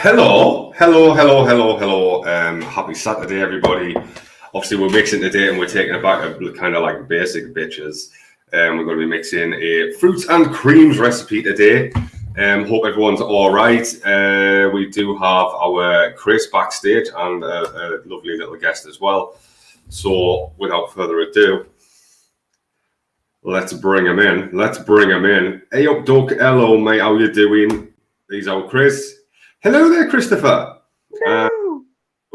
Hello. Happy Saturday, everybody. Obviously, we're mixing today and we're taking it back to kind of like basic bitches. We're going to be mixing a fruits and creams recipe today. Hope everyone's all right. We do have our Chris backstage and a lovely little guest as well. So, without further ado, let's bring him in. Hey up, Doug. Hello, mate. How you doing? He's our Chris. Hello there, Christopher. We're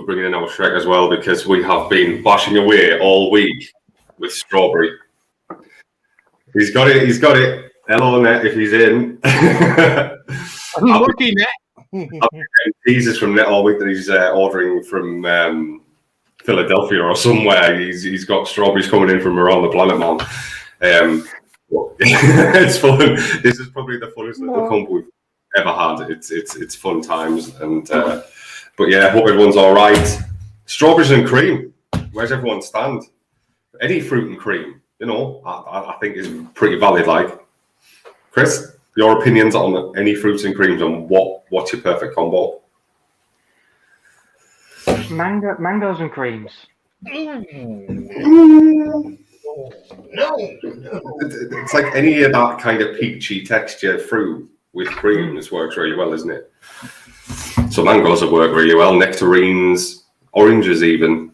bringing in our Shrek as well because we have been bashing away all week with strawberry. He's got it. Hello, Net, if he's in. I'm lucky, Net. I've been getting teasers from Net all week that he's ordering from Philadelphia or somewhere. He's got strawberries coming in from around the planet, man. It's fun. This is probably the funnest little combo we've ever had. It's fun times, and but yeah, hope everyone's all right. Strawberries and cream. Where's everyone stand? Any fruit and cream, I think is pretty valid. Like, Chris, your opinions on any fruits and creams and what's your perfect combo? Mangoes and creams. No. It's like any of that kind of peachy texture fruit with creams works really well, isn't it? So mangoes have worked really well. Nectarines, oranges even.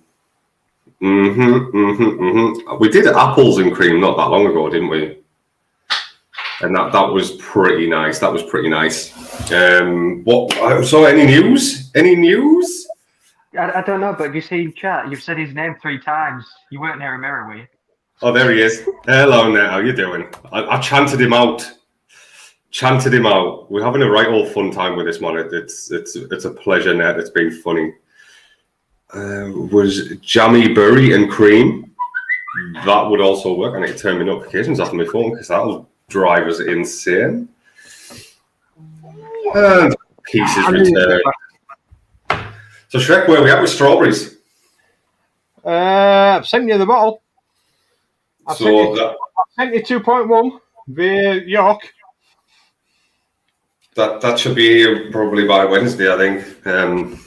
We did apples and cream not that long ago, didn't we? And that was pretty nice. So any news? I don't know, but have you seen chat? You've said his name 3 times. You weren't near a mirror, were you? Oh, there he is. Hello, Nat. How you doing? I chanted him out. We're having a right old fun time with this, man. It's a pleasure, Nat. It's been funny. Was jammy berry and cream? That would also work. I need to turn my notifications off on my phone because that'll drive us insane. And pieces returned. So Shrek, where are we at with strawberries? I've sent you the bottle. I've sent you 2.1 via York. That should be probably by Wednesday, I think.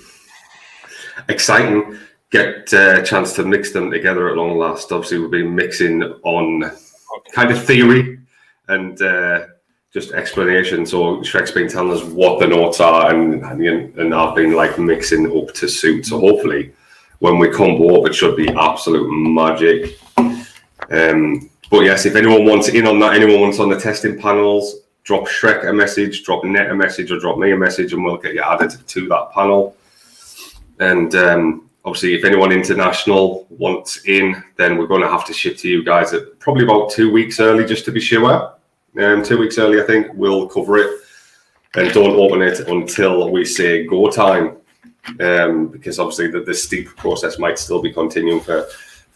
Exciting. Get a chance to mix them together at long last. Obviously, we'll be mixing on kind of theory and just explanation. So Shrek's been telling us what the notes are, and I've been like mixing up to suit. So hopefully, when we combo up, it should be absolute magic. But yes, if anyone wants in on that, anyone wants on the testing panels, drop Shrek a message, drop Net a message, or drop me a message, and we'll get you added to that panel. And obviously, if anyone international wants in, then we're going to have to ship to you guys at probably about 2 weeks early, just to be sure. 2 weeks early, I think we'll cover it, and don't open it until we say go time, because obviously the steep process might still be continuing for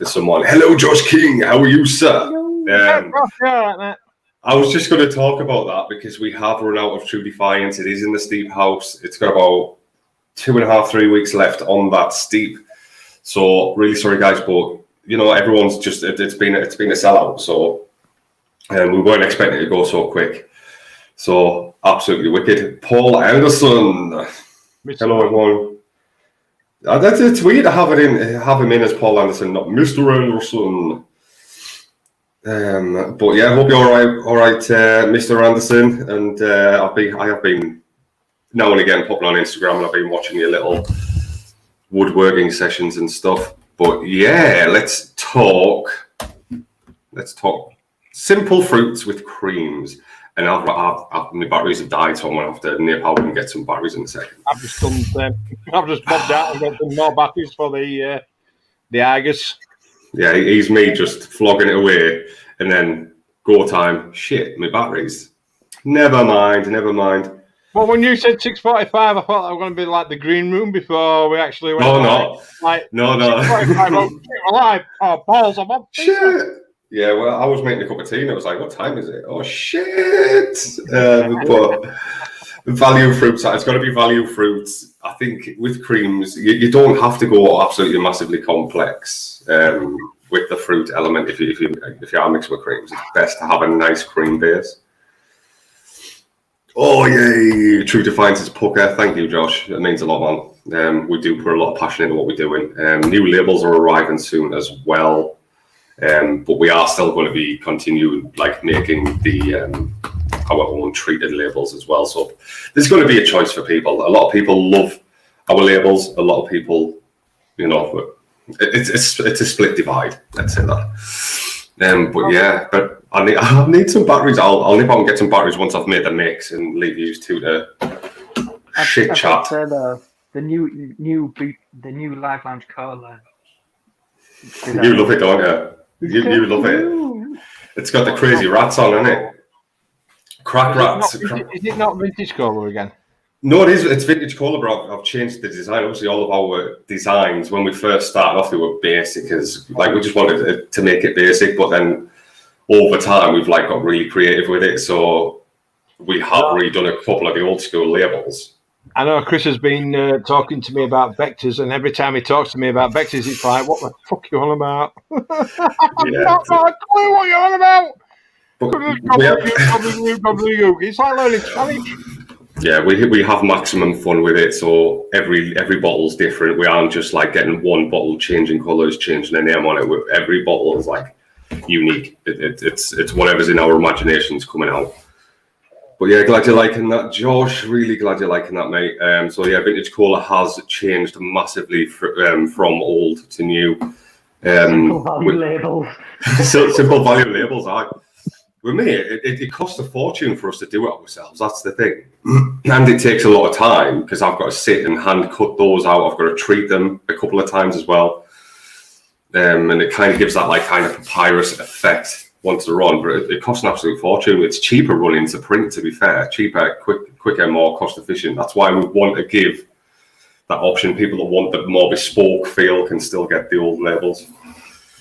someone. Hello, Josh King. How are you, sir? I was just going to talk about that because we have run out of True Defiance. It is in the steep house. It's got about 2.5, 3 weeks left on that steep. So really sorry, guys, but everyone's just it's been a sellout. So we weren't expecting it to go so quick. So absolutely wicked. Paul Anderson. Hello, everyone. It's weird to have him in as Paul Anderson, not Mr. Anderson. But yeah, I hope you're all right, Mr. Anderson. And I have been now and again popping on Instagram, and I've been watching your little woodworking sessions and stuff. But yeah, let's talk simple fruits with creams. And my batteries have died, so I'm gonna have to nip out and get some batteries in a second. I've just popped out and got some more batteries for the Argus. Yeah, he's me just flogging it away, and then go time. Shit, my batteries. Never mind. Well, when you said 6:45, I thought that was going to be like the green room before we actually went. No. 6:45, alive. Oh, balls! I'm up. Shit. Yeah, well, I was making a cup of tea, and I was like, "What time is it?" Oh shit! But value fruits. It's got to be value fruits. I think with creams, you don't have to go absolutely massively complex with the fruit element. If you are mixing with creams, it's best to have a nice cream base. Oh yay! True Defiance is Pucker. Thank you, Josh. It means a lot, man. We do put a lot of passion into what we're doing. New labels are arriving soon as well, but we are still going to be continuing like making the our own treated labels as well. So there's going to be a choice for people. A lot of people love our labels. A lot of people, you know, it's a split divide. Let's say that. But yeah, but I need some batteries. I'll nip out and get some batteries once I've made the mix and leave you two to chit chat. The new Livelounge Cola. You love it, don't you? You love it. It's got the crazy rats on, isn't it? Crack rats. Is it not vintage cola again? No, it is. It's vintage cola, but I've changed the design. Obviously, all of our designs when we first started off, they were basic, as like we just wanted to make it basic. But then over time, we've like got really creative with it. So we have redone a couple of the old school labels. I know Chris has been talking to me about vectors, and every time he talks to me about vectors, it's like, "What the fuck are you on about?" I've not got a clue what you're on about. It's like learning Spanish. Yeah, we have maximum fun with it. So every bottle's different. We aren't just like getting one bottle, changing colours, changing the name on it. Every bottle is like unique. It's whatever's in our imaginations coming out. But yeah, glad you're liking that, Josh. Really glad you're liking that, mate. So yeah, vintage cola has changed massively from old to new. Simple value labels. Simple value labels, with me, it costs a fortune for us to do it ourselves. That's the thing. And it takes a lot of time because I've got to sit and hand cut those out. I've got to treat them a couple of times as well. And it kind of gives that like kind of papyrus effect once they're on, but it costs an absolute fortune. It's cheaper running to print, to be fair. Cheaper, quicker, more cost efficient. That's why we want to give that option. People that want the more bespoke feel can still get the old labels.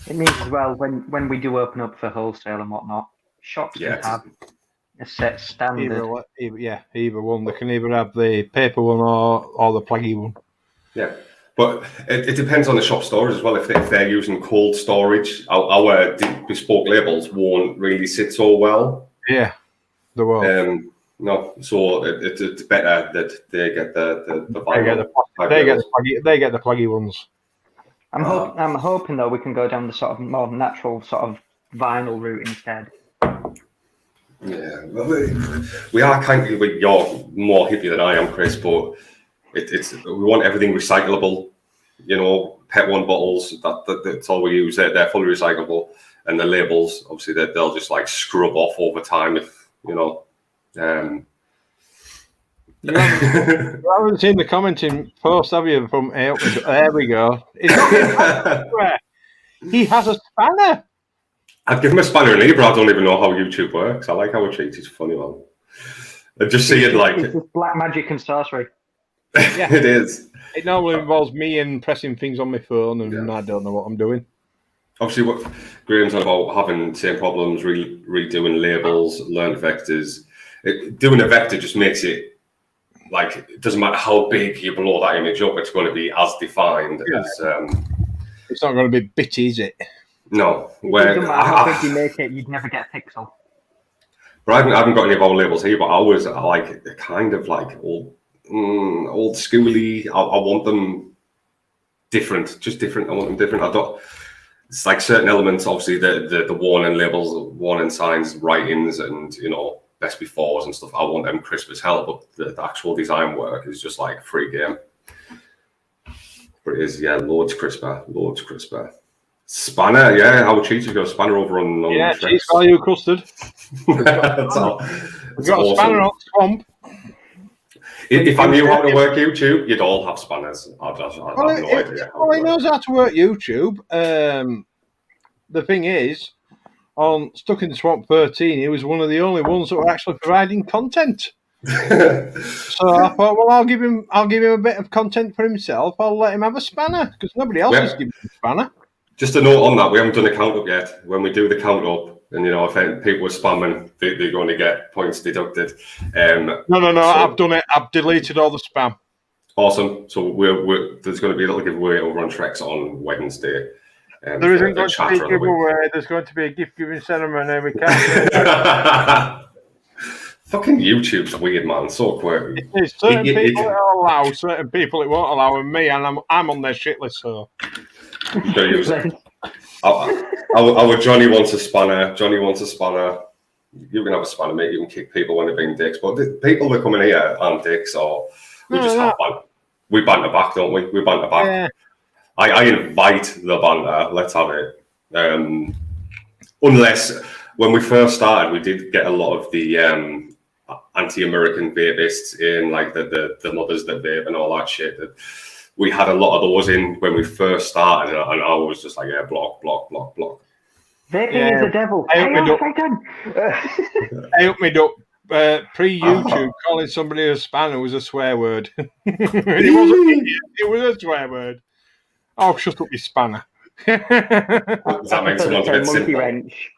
It means as well when we do open up for wholesale and whatnot, shops can have a set standard. Either one. They can either have the paper one or the pluggy one. Yeah, but it depends on the shop storage as well. If they're using cold storage, our bespoke labels won't really sit so well. Yeah, they will. No, so it's better that they get the they get the pluggy ones. I'm hoping though we can go down the sort of more natural sort of vinyl route instead. Yeah, well, we are kind of. You're more hippie than I am, Chris, but we want everything recyclable. You know, Pet One bottles. That's all we use. They're fully recyclable, and the labels, obviously, they'll just like scrub off over time. If you know. You haven't seen the commenting post, have you? From there we go. He has a spanner. I'd give him a spanner and Libra. I don't even know how YouTube works. I like how it treats. It's funny, man. I just see it like it's just black magic and sorcery. Yeah, it is. It normally involves me and pressing things on my phone, and I don't know what I'm doing. Obviously, what Graham's on about having same problems, redoing labels, learn vectors. Doing a vector just makes it like it doesn't matter how big you blow that image up, it's going to be as defined as. It's not going to be bitty, is it? No. It doesn't matter how big you make it, you'd never get a pixel. But I haven't got any of our labels here, but I was like kind of like old schooly. I want them different, just different. I want them different. I don't. It's like certain elements, obviously the warning labels, warning signs, writings, and you know best befores and stuff. I want them crisp as hell, but the actual design work is just like free game. But it is, loads crisper. Spanner, how cheats you got a spanner over on cheese value custard. That's all. We've got a spanner on Swamp. If I knew how to work YouTube, you'd all have spanners. I'd have no idea. He knows how to work YouTube. The thing is, on Stuck in the Swamp 13, he was one of the only ones that were actually providing content. So I thought, well, I'll give him a bit of content for himself. I'll let him have a spanner because nobody else is giving him a spanner. Just a note on that, we haven't done a count up yet. When we do the count up, and if people are spamming, they're going to get points deducted. No, I've done it. I've deleted all the spam. Awesome. So there's going to be a little giveaway over on Trex on Wednesday. There isn't going to be a giveaway. There's going to be a gift giving ceremony. We can't. Fucking YouTube's weird, man. So quirky. There's certain people it'll allow, certain people it won't allow, and me, and I'm on their shit list, so. Our Johnny wants a spanner. Johnny wants a spanner. You can have a spanner, mate. You can kick people when they're being dicks. But the people that come in here aren't dicks, or we just have fun. We banter back, don't we? We banter back. Yeah. I invite the banter. Let's have it. Unless when we first started, we did get a lot of the anti-American vapists in, like the mothers that vape and all that shit. We had a lot of those in when we first started, and I was just like, yeah, block. Vaping is the devil. I opened up pre-YouTube calling somebody a spanner was a swear word. It was a swear word. Oh, shut up, you spanner. Does that make someone a bit simple? Wrench.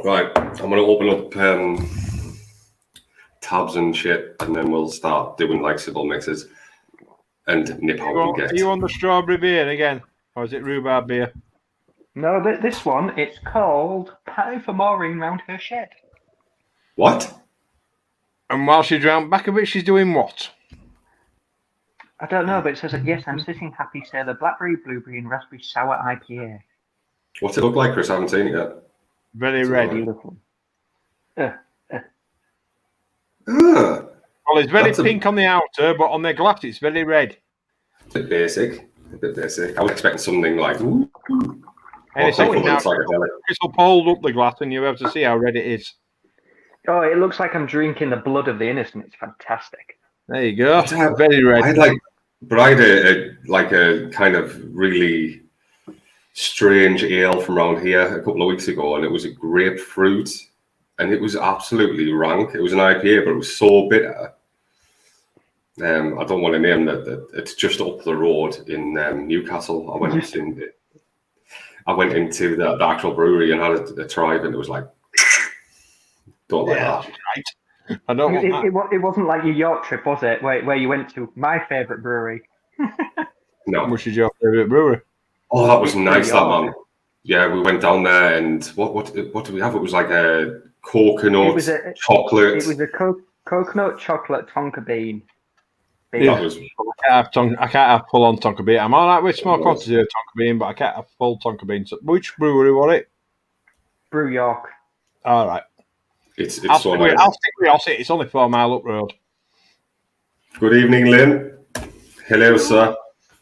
Right, I'm going to open up tabs and shit, and then we'll start doing like simple mixes and nip how we get. Are you on the strawberry beer again, or is it rhubarb beer? No, this one, it's called Pie for Maureen Round Her Shed. What? And while she's round back of it, she's doing what? I don't know, but it says, yes, I'm sitting happy, say the blackberry, blueberry, and raspberry sour IPA. What's it look like, Chris? I haven't seen it yet. Very red. Beautiful. Well, it's very pink on the outer, but on the glass, it's very red. A bit basic. I was expecting something like, ooh. And it's only now, Crystal pulled up the glass, and you'll be able to see how red it is. Oh, it looks like I'm drinking the blood of the innocent. It's fantastic. There you go. Very red. I had a kind of really strange ale from around here a couple of weeks ago, and it was a grapefruit, and it was absolutely rank. It was an IPA, but it was so bitter. I don't want to name that. It's just up the road in Newcastle. I went into the actual brewery and had a try, and it was like, don't like that. Right. I don't it wasn't like your York trip, was it? Where you went to my favourite brewery. No. Which is your favourite brewery? Oh, that was nice, that man. Yeah, we went down there, and what did we have? It was like a coconut chocolate. It was a coconut chocolate tonka bean. I can't have full on tonka bean. I'm all right with small quantity of tonka bean, but I can't have full tonka bean. So which brewery was it? Brew York. All right. I'll stick with Osset. It's only 4 mile up road. Good evening, Lynn. Hello, sir.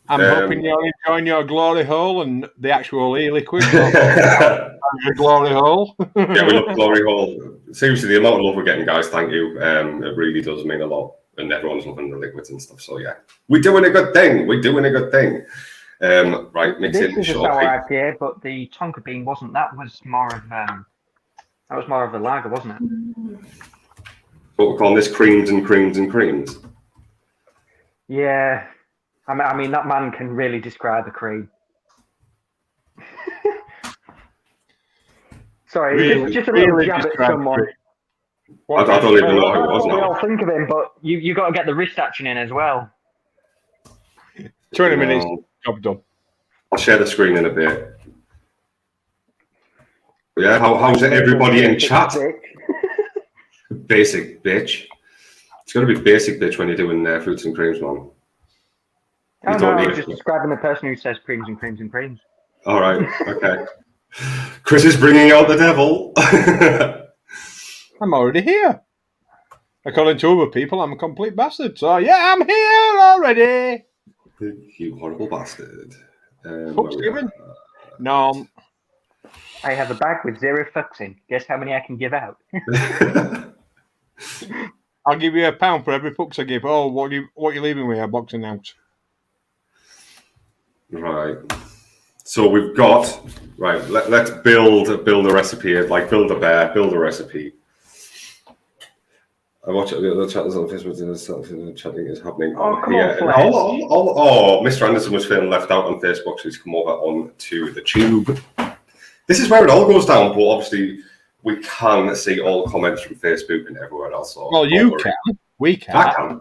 I'm hoping you're enjoying your glory hole and the actual e-liquid. The glory hole. Yeah, we love glory hole. Seriously, the amount of love we're getting, guys, thank you. It really does mean a lot. And everyone's loving the liquids and stuff. So, yeah. We're doing a good thing. Right, mixing. This is a sour IPA, but the tonka bean wasn't. That was more of a lager, wasn't it? What we're calling this creams and creams and creams. Yeah. I mean, that man can really describe the cream. Sorry, really, just a little really jab at someone. I don't even know who it was now. We all think of him, but you got to get the wrist action in as well. 20 minutes, job done. I'll share the screen in a bit. Yeah, how's it, everybody in chat? Basic bitch. It's got to be basic bitch when you're doing fruits and creams, man. I was just describing the person who says creams and creams and creams. All right, okay. Chris is bringing out the devil. I'm already here. According to other people, I'm a complete bastard. So, yeah, I'm here already. You horrible bastard. Fuck's given? No. I have a bag with 0 fucks in. Guess how many I can give out? I'll give you £1 for every fucks I give. Oh, what you leaving with? A boxing out. Right. So we've got let's build a recipe. Like build a bear, build a recipe. I watch it. The chat is on Facebook. The chatting is happening. Oh, come on, Mr. Anderson was feeling left out on Facebook, so he's come over onto the tube. This is where it all goes down, but obviously we can see all the comments from Facebook and everywhere else. So well, you can. We can. I can.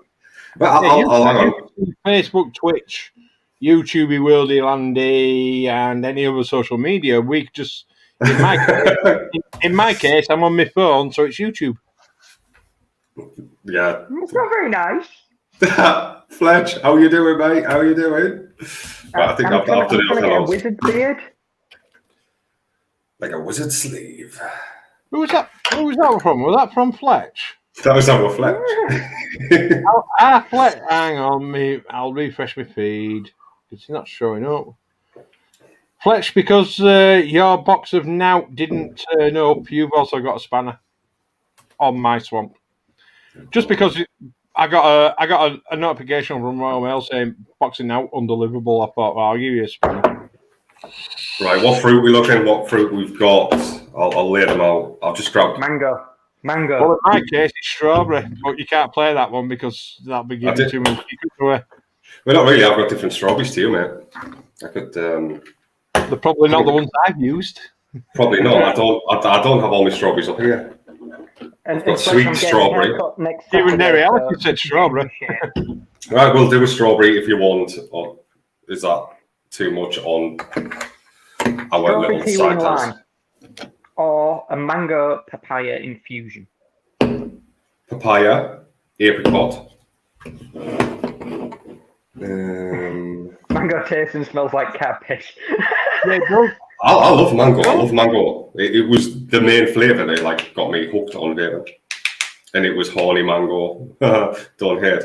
But I'll hang on. Facebook, Twitch, YouTube, Worldy, Landy, and any other social media. We just, in my case, I'm on my phone, so it's YouTube. Yeah. It's not very nice. Fletch, how you doing, mate? How you doing? Right, I think I've done I'm it trying to get a else. wizard beard. Like a wizard sleeve. Who was that? Who was that from? Was that from Fletch? That was our Fletch. Fletch. Hang on, me. I'll refresh my feed. It's not showing up. Fletch, because your box of Nout didn't turn up, you've also got a spanner on my swamp. Just because I got a notification from Royal Mail saying box of Nout undeliverable, I thought, well, I'll give you a spanner. Right, what fruit we looking? What fruit we've got? I'll lay them out. I'll just grab Mango. Well, in my case, it's strawberry, but you can't play that one because that'll be giving too many secrets away. Well, not really. I've got different strawberries too, mate. I could. They're probably not the ones I've used. Probably not. I don't have all my strawberries up here. And I've got sweet strawberry. Even reality said strawberry. Right, we'll do a strawberry if you want. Or is that too much on our little side house? Or a mango papaya infusion. Papaya, apricot. Mango tastes and smells like cabbage. Yeah, bro. I love mango. I love mango. It was the main flavour that got me hooked on it, and it was horny mango. Don't hate.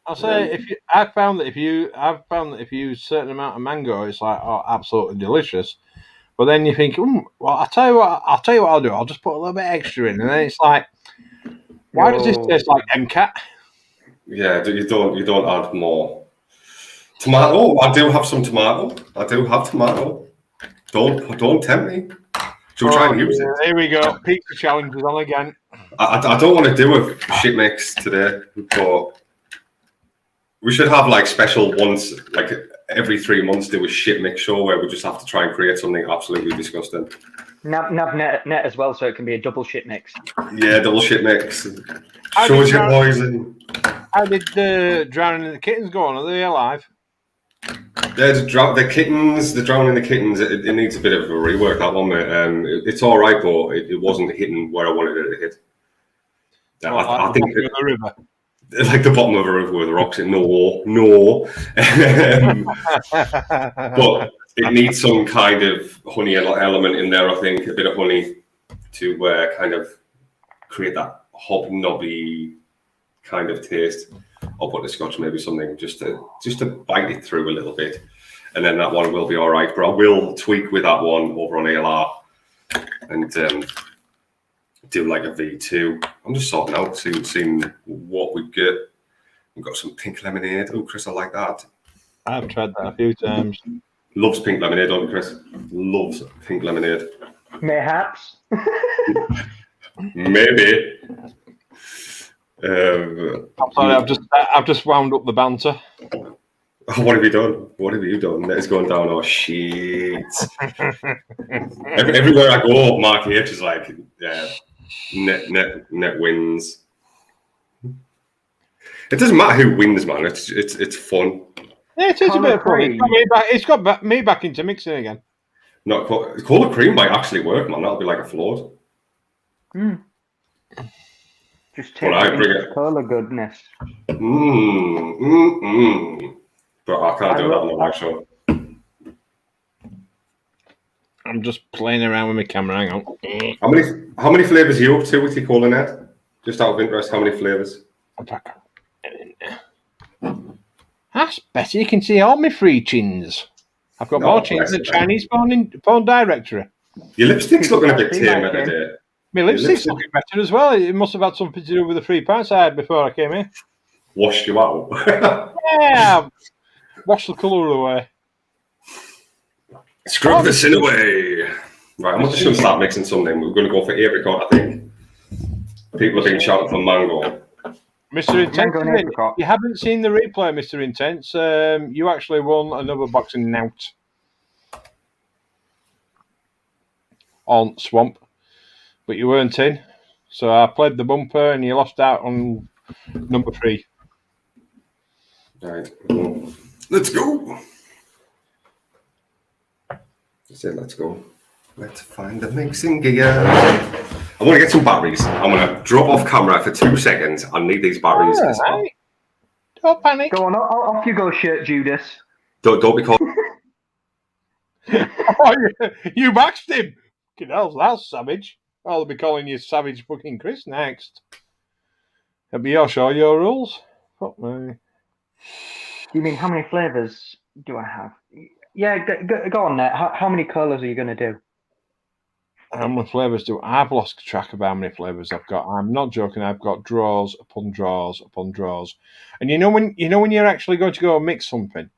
I'll say I've found that if you use a certain amount of mango, it's like absolutely delicious. But then you think, well, I'll tell you what I'll do. I'll just put a little bit extra in, and then it's like, why does this taste like MCAT? Yeah, you don't add more. Tomato. I do have some tomato. I do have tomato. Don't tempt me. Should we try and use it? Here we go. Pizza challenge is on again. I don't want to do a shit mix today, but we should have special ones, every 3 months do a shit mix show where we just have to try and create something absolutely disgusting. Nav net as well, so it can be a double shit mix. Yeah, double shit mix. Shows your poison. How did the Drowning in the Kittens go on? Are they alive? The kittens, the Drowning in the Kittens, it needs a bit of a rework, that one, mate. It's all right, but it wasn't hitting where I wanted it to hit. I think the river. Like the bottom of a river with rocks in. No. But it needs some kind of honey element in there, I think. A bit of honey to kind of create that hobnobby kind of taste. I'll put the scotch, maybe something just to bite it through a little bit. And then that one will be all right. But I will tweak with that one over on ALR and do like a V2. I'm just sorting out, seeing what we get. We've got some pink lemonade. Oh, Chris, I like that. I've tried that a few times. Loves pink lemonade, don't you, Chris? Loves pink lemonade. Mayhaps. Maybe. I'm sorry, I've just wound up the banter. What have you done? What have you done? That is going down. Oh shit! Everywhere I go, Mark H is like, yeah, net wins. It doesn't matter who wins, man. It's fun. Yeah, it is a bit of fun. It's got me back into mixing again. Not Cola Cream might actually work, man. That'll be like a float. Just take the cola goodness. But I can't do that on the live show. I'm just playing around with my camera. Hang on. How many flavors are you up to with your cola net? Just out of interest, how many flavors? That's better. You can see all my free chins. I've got more chins than Chinese porn directory. Your lipstick's looking a bit tame at the day. My lipstick's looking better as well. It must have had something to do with the 3 pints I had before I came here. Washed you out. Yeah. Wash the colour away. Scrub the sin away. Right, I'm just going to start mixing something. We're going to go for apricot, I think. People have been shouting for mango. Mr. Intense, you haven't seen the replay, Mr. Intense. You actually won another box of Nout on Swamp, but you weren't in. So I played the bumper and you lost out on number 3. Right. Let's go. I said let's go. Let's find the mixing gear. I want to get some batteries. I'm going to drop off camera for 2 seconds. I need these batteries as well. Right. Don't panic. Go on, off you go, Shirt Judas. Don't be called. Oh, you maxed him. Fucking hell, that's savage. I'll be calling you Savage fucking Chris next. It'll be your show, your rules. Fuck me. You mean how many flavours do I have? Yeah, go on there. How many colours are you going to do? How many flavours do I've lost track of how many flavours I've got. I'm not joking. I've got drawers upon drawers upon drawers. And you know when you're actually going to go and mix something,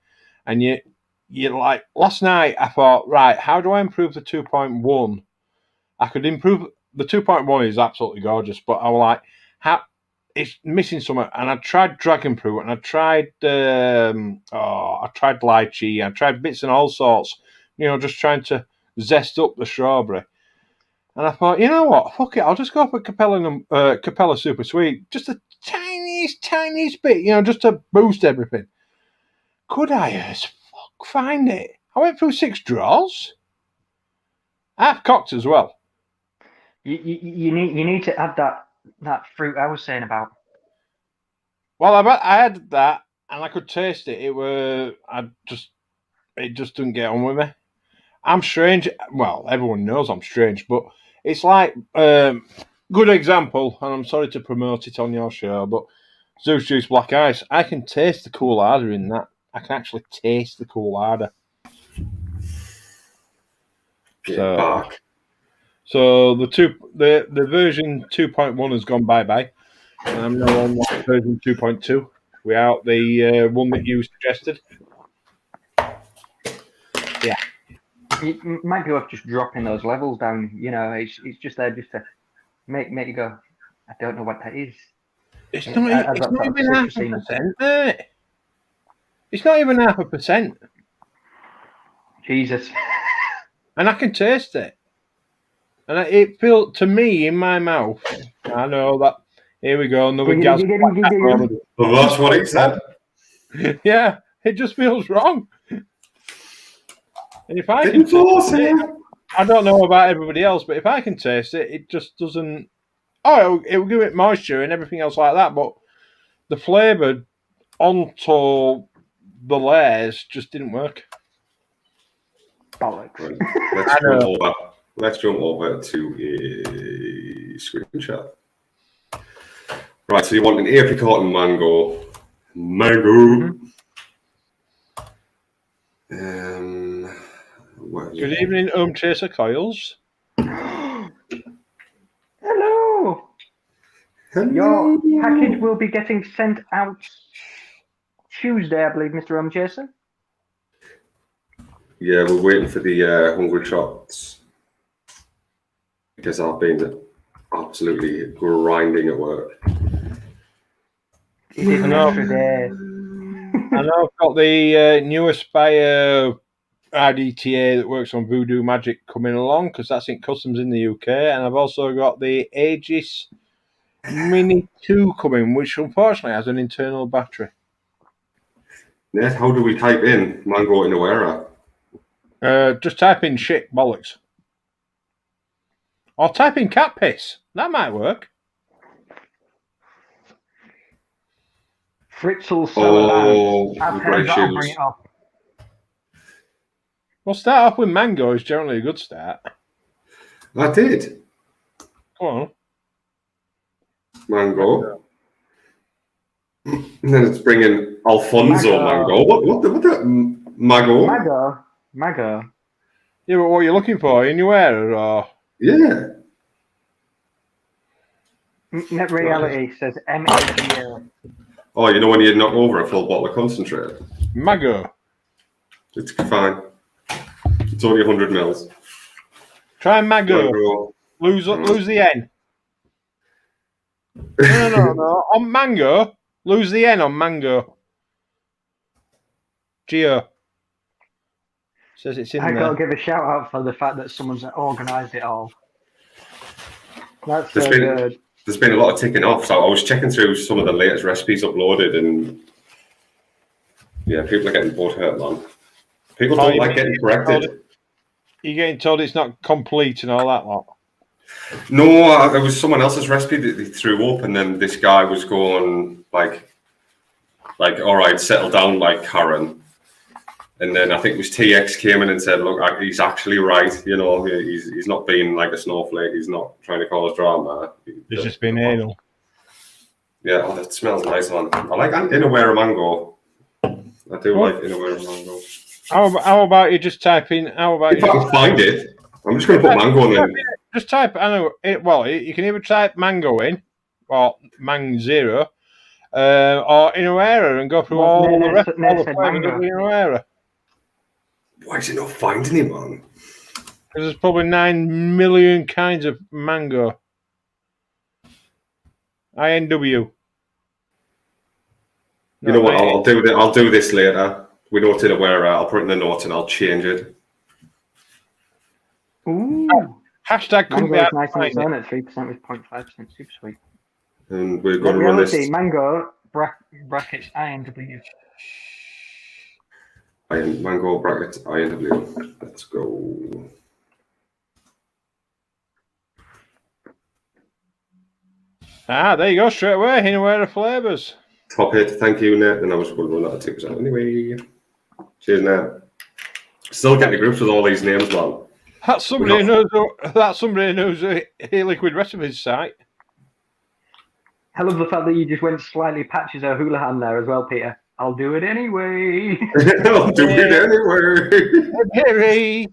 and you're like, last night I thought, right, how do I improve the 2.1? I could improve the 2.1 is absolutely gorgeous, but I was like, how it's missing something. And I tried Dragon Fruit, and I tried lychee, I tried bits and all sorts, just trying to zest up the strawberry. And I thought, you know what? Fuck it. I'll just go for Capella Super Sweet. Just the tiniest bit, just to boost everything. Could I as fuck find it? I went through 6 drawers. Half cocked as well. You need to add that fruit I was saying about. Well, I had that, and I could taste it. It just didn't get on with me. I'm strange. Well, everyone knows I'm strange, but it's like good example, and I'm sorry to promote it on your show, but Zeus Juice Black Ice. I can taste the cool harder in that. I can actually taste the cool harder. So the version 2.1 has gone bye-bye, and I'm now on version 2.2 without the one that you suggested. Yeah. You might be worth just dropping those levels down. It's just there just to make you go, I don't know what that is. It's not even 0.5%, mate. It's not even 0.5%. Jesus. And I can taste it. And it feels, to me, in my mouth, I know that, here we go, another gas. Well, that's what he said. Yeah, it just feels wrong. And if I can taste it, I don't know about everybody else, but if I can taste it, it just doesn't. Oh, it will give it moisture and everything else like that, but the flavour onto the layers just didn't work. Bollocks. Right, let's jump over to a screenshot. Right, so you want an apricot and mango. Good evening, Home Chaser Coils. Hello. Your package will be getting sent out Tuesday, I believe, Mr. Home Chaser. Yeah, we're waiting for the hungry shots because I've been absolutely grinding at work. It is an extra day. I know I've got the newest buyer RDTA that works on Voodoo Magic coming along because that's in customs in the UK, and I've also got the Aegis Mini 2 coming, which unfortunately has an internal battery. Yes, how do we type in mango in Awera? Just type in shit bollocks. Or type in cat piss. That might work. Fritzl I've heard that'll bring it up. Well, start off with mango is generally a good start. I did. Come on. Mango. And then it's bringing Alfonso Mango. What the Mago? Mago. Yeah, but what are you looking for? In your wearer or? Yeah. Net Reality says M-A-G-O. Oh, you know when you knock over a full bottle of concentrate? Mago. It's fine. It's only 100 mils. Try Mago. Lose the N. No. On mango, lose the N on mango. Geo. Says it's in there. I gotta give a shout out for the fact that someone's organised it all. That's so good. There's been a lot of ticking off. So I was checking through some of the latest recipes uploaded, and yeah, people are getting bored hurt, man. People don't like getting corrected. You're getting told it's not complete and all that lot. No, it was someone else's recipe that they threw up, and then this guy was going like, all right, settle down, like Karen. And then I think it was TX came in and said, look, he's actually right. You know, he's not being like a snowflake. He's not trying to cause drama. He's just being anal. Yeah, oh, that smells nice, man. I like Inawera mango. I do like Inawera mango. How about you just type in? How about if I can find it? I'm just going to put mango in. Just type. I know. Well, you can either type mango in, or mang zero, or Inawera, and go through all the rest of the flavors of Inawera. Why is it not finding it, man? Because there's probably 9 million kinds of mango. INW. You know what? I'll do this later. We know it's Inawera. I'll put it in the notes and I'll change it. Ooh. Hashtag mango is nice on its own at 3% with 0.5% super sweet. And we're going to run this. Mango brackets INW. Mango brackets INW. Let's go. There you go, straight away. Inawera flavors. Top hit. Thank you, Nat. And I was going to run that at 2% anyway. Cheers, Nat. Still getting to grips with all these names, man. That's somebody who knows a liquid recipes site. I love the fact that you just went slightly patches of Houlihan there as well, Peter. I'll do it anyway. I'll do it anyway.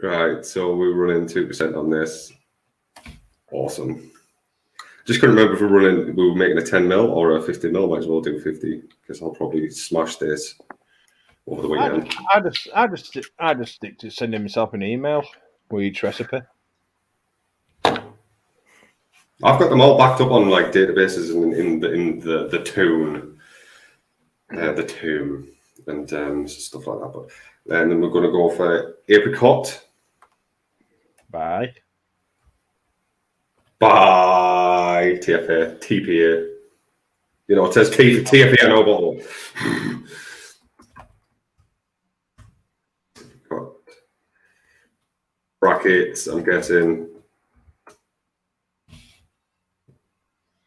Right, so we're running 2% on this. Awesome. Just couldn't remember if we were making a 10 mil or a 50 mil. Might as well do 50 because I'll probably smash this over the weekend. I just stick to sending myself an email with each recipe. I've got them all backed up on like databases in the tune, and stuff like that. But then we're going to go for apricot. Bye. TFA, TPA. You know, it says TFA no bottle. Brackets, I'm guessing.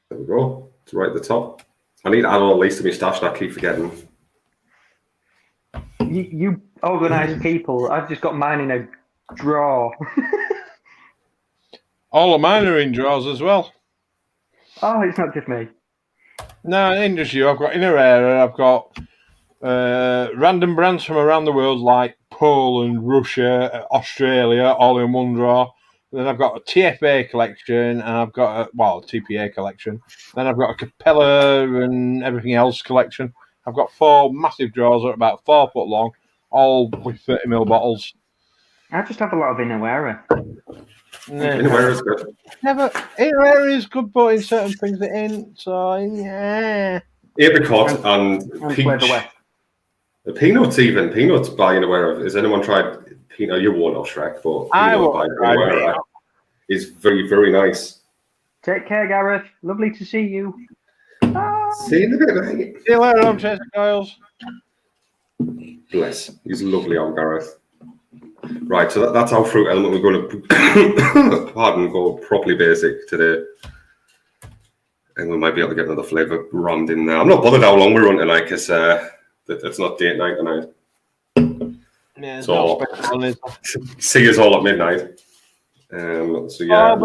There we go. It's right at the top. I need to add all these to my stash and I keep forgetting. You organised people. I've just got mine in a drawer. All of mine are in drawers as well. Oh, it's not just me. No, it ain't just you. I've got Inawera. I've got random brands from around the world like Poland, Russia, Australia, all in one drawer. Then I've got a TFA collection, and I've got a TPA collection. Then I've got a Capella and everything else collection. I've got 4 massive drawers that are about 4 foot long, all with 30 ml bottles. I just have a lot of Inawera. Inawera is good. Inawera is good, but in certain things it ain't. So yeah. Apricot and peach. Peanuts even. Peanuts by Inawera. Has anyone tried peanut? You won't know Shrek, but I will. It's very, very nice. Take care, Gareth. Lovely to see you. See you in a bit, mate. See you later, on Chasing Coils. Bless. He's lovely, old Gareth. Right, so that's our fruit element. We're going to, go properly basic today. And we might be able to get another flavour rammed in there. I'm not bothered how long we run tonight because it's not date night tonight. Yeah, so see us all at midnight. So yeah,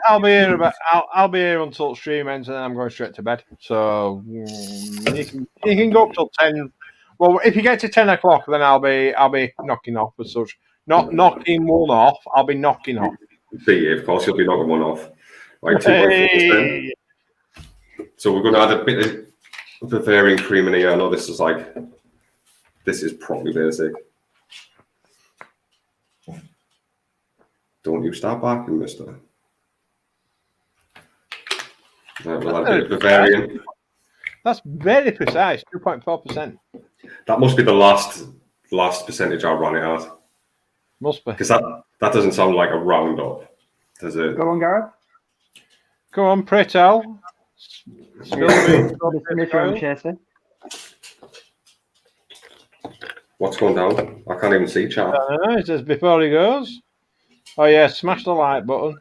I'll be here until stream ends, and then I'm going straight to bed. So you can go up till 10. Well, if you get to 10 o'clock, then I'll be knocking off as such. Not knocking one off. I'll be knocking off. Of course, you'll be knocking one off. Right, 2.4%. So we're going to add a bit of Bavarian cream in here. I know this is probably basic. Don't you start barking, mister. Right, we'll add a bit of Bavarian. That's very precise, 2.4%. That must be the last percentage I ran it at. Must be. Because that doesn't sound like a roundup, does it? Go on, Gareth. Go on, pray tell. What's going down? I can't even see chat. It says before he goes. Oh yeah, smash the like button.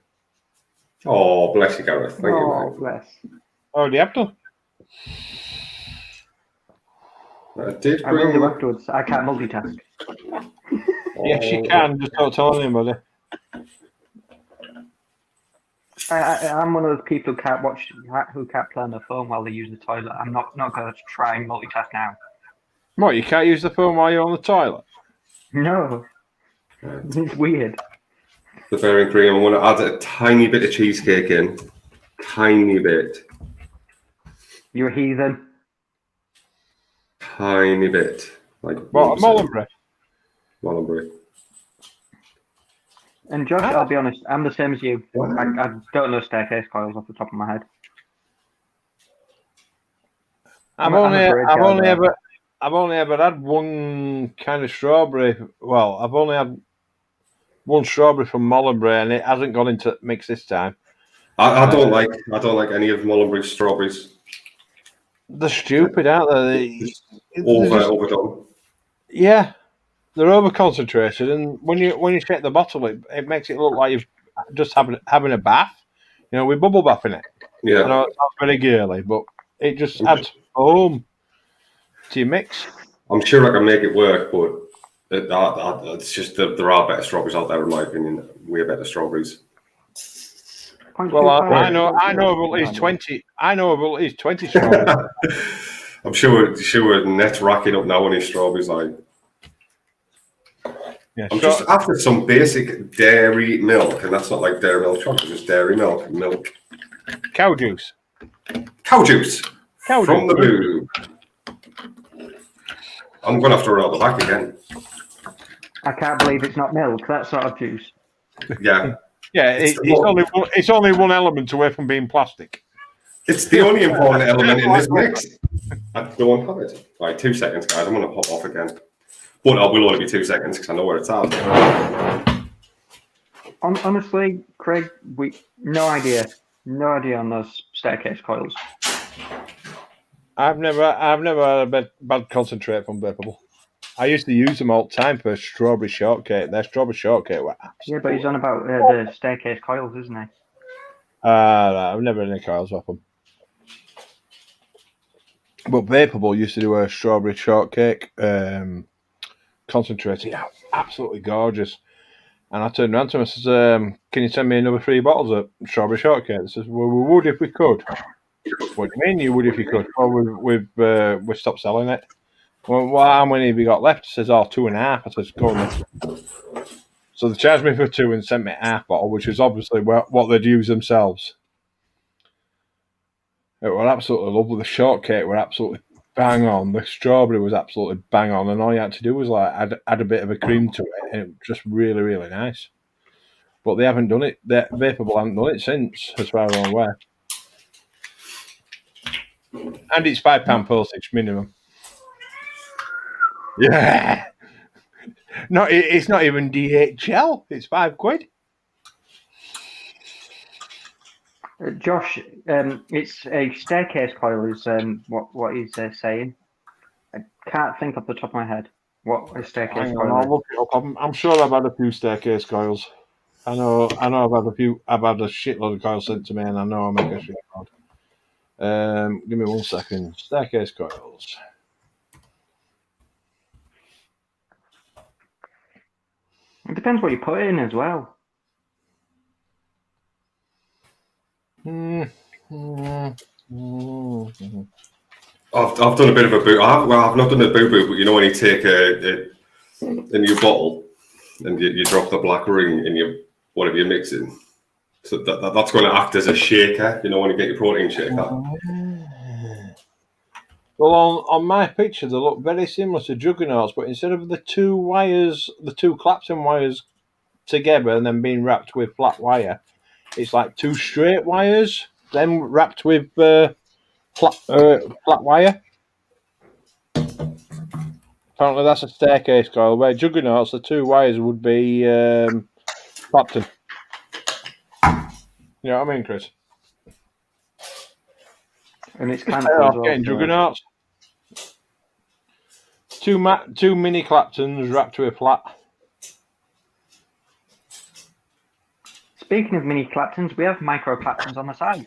Oh, bless you, Gareth. Thank you, Oh, mate. bless. Oh, do you have to? I did I will bring... do afterwards. I can't multitask. Yes, you can. Just don't tell anybody. I'm one of those people who can't play on their phone while they use the toilet. I'm not going to try and multitask now. What? You can't use the phone while you're on the toilet? No, it's weird. The bearing cream. I'm going to add a tiny bit of cheesecake in. Tiny bit. You're a heathen. Tiny bit. Like What? A 1%. Mullenbury? Mullenbury. And Josh, I'll be honest, I'm the same as you. Wow. I don't know staircase coils off the top of my head. I've only ever had one kind of strawberry. Well, I've only had one strawberry from Mullenbury, and it hasn't gone into mix this time. I don't like any of Mullenbury's strawberries. They're stupid, aren't they? Overdone. Yeah, they're over concentrated, and when you shake the bottle, it makes it look like you've just having a bath. You know, with bubble bath in it. Yeah. I know it's not very girly, but it just adds foam to your mix. I'm sure I can make it work, but it's just that there are better strawberries out there, in my opinion. Way better strawberries. Well, I know of at least 20. I know of at least 20 strawberries. I'm sure Net's racking up now on his strawberries. Like, Yeah, I'm just after some basic dairy milk, and that's not like dairy milk chocolate, just dairy milk. Cow juice. Cow juice. From the boob. I'm going to have to run out the back again. I can't believe it's not milk, that sort of juice. Yeah. Yeah, it's only one element away from being plastic. It's the only important element in this mix. I don't have it. Right, 2 seconds, guys. I'm going to pop off again. But I will only be 2 seconds because I know where it's at. Honestly, Craig, no idea on those staircase coils. I've never had a bad concentrate from Vapable. I used to use them all the time for strawberry shortcake. Their strawberry shortcake were absolutely... Yeah, but he's on about the staircase coils, isn't he? No, I've never had any coils off them. But Vapable used to do a strawberry shortcake concentrate. Yeah, absolutely gorgeous. And I turned around to him and says, can you send me another 3 bottles of strawberry shortcake? He says, well, we would if we could. What do you mean you would if you could? Well, we've stopped selling it. Well, how many have you got left? He says, 2.5. I says, go on. So they charged me for 2 and sent me a half bottle, which is obviously what they'd use themselves. It were absolutely lovely. The shortcake were absolutely bang on. The strawberry was absolutely bang on, and all you had to do was like add a bit of a cream to it, and it was just really, really nice. But they haven't done it. The Vapable haven't done it since, as far as I'm aware. And it's £5 postage minimum. Yeah. No, it's not even DHL. It's £5. Josh, it's a staircase coil is what he's saying. I can't think off the top of my head what a staircase coil I'll is. look it up. I'm sure I've had a few staircase coils. I know I've had a few. I've had a shitload of coils sent to me, and I know I make a shitload. Give me 1 second. Staircase coils. It depends what you put in as well. I've done a bit of a boo. I've not done a boo-boo, but you know when you take a new bottle and you drop the black ring in whatever you're mixing, so that's going to act as a shaker. You know when you get your protein shaker. Well, on my picture, they look very similar to juggernauts, but instead of the 2 wires, the 2 Clapton wires together and then being wrapped with flat wire, it's like 2 straight wires, then wrapped with flat wire. Apparently, that's a staircase coil. Where juggernauts, the 2 wires would be Clapton. You know what I mean, Chris? And it's kind of getting juggernauts. 2 mini Claptons wrapped with flat. Speaking of mini Claptons, we have micro Claptons on the side.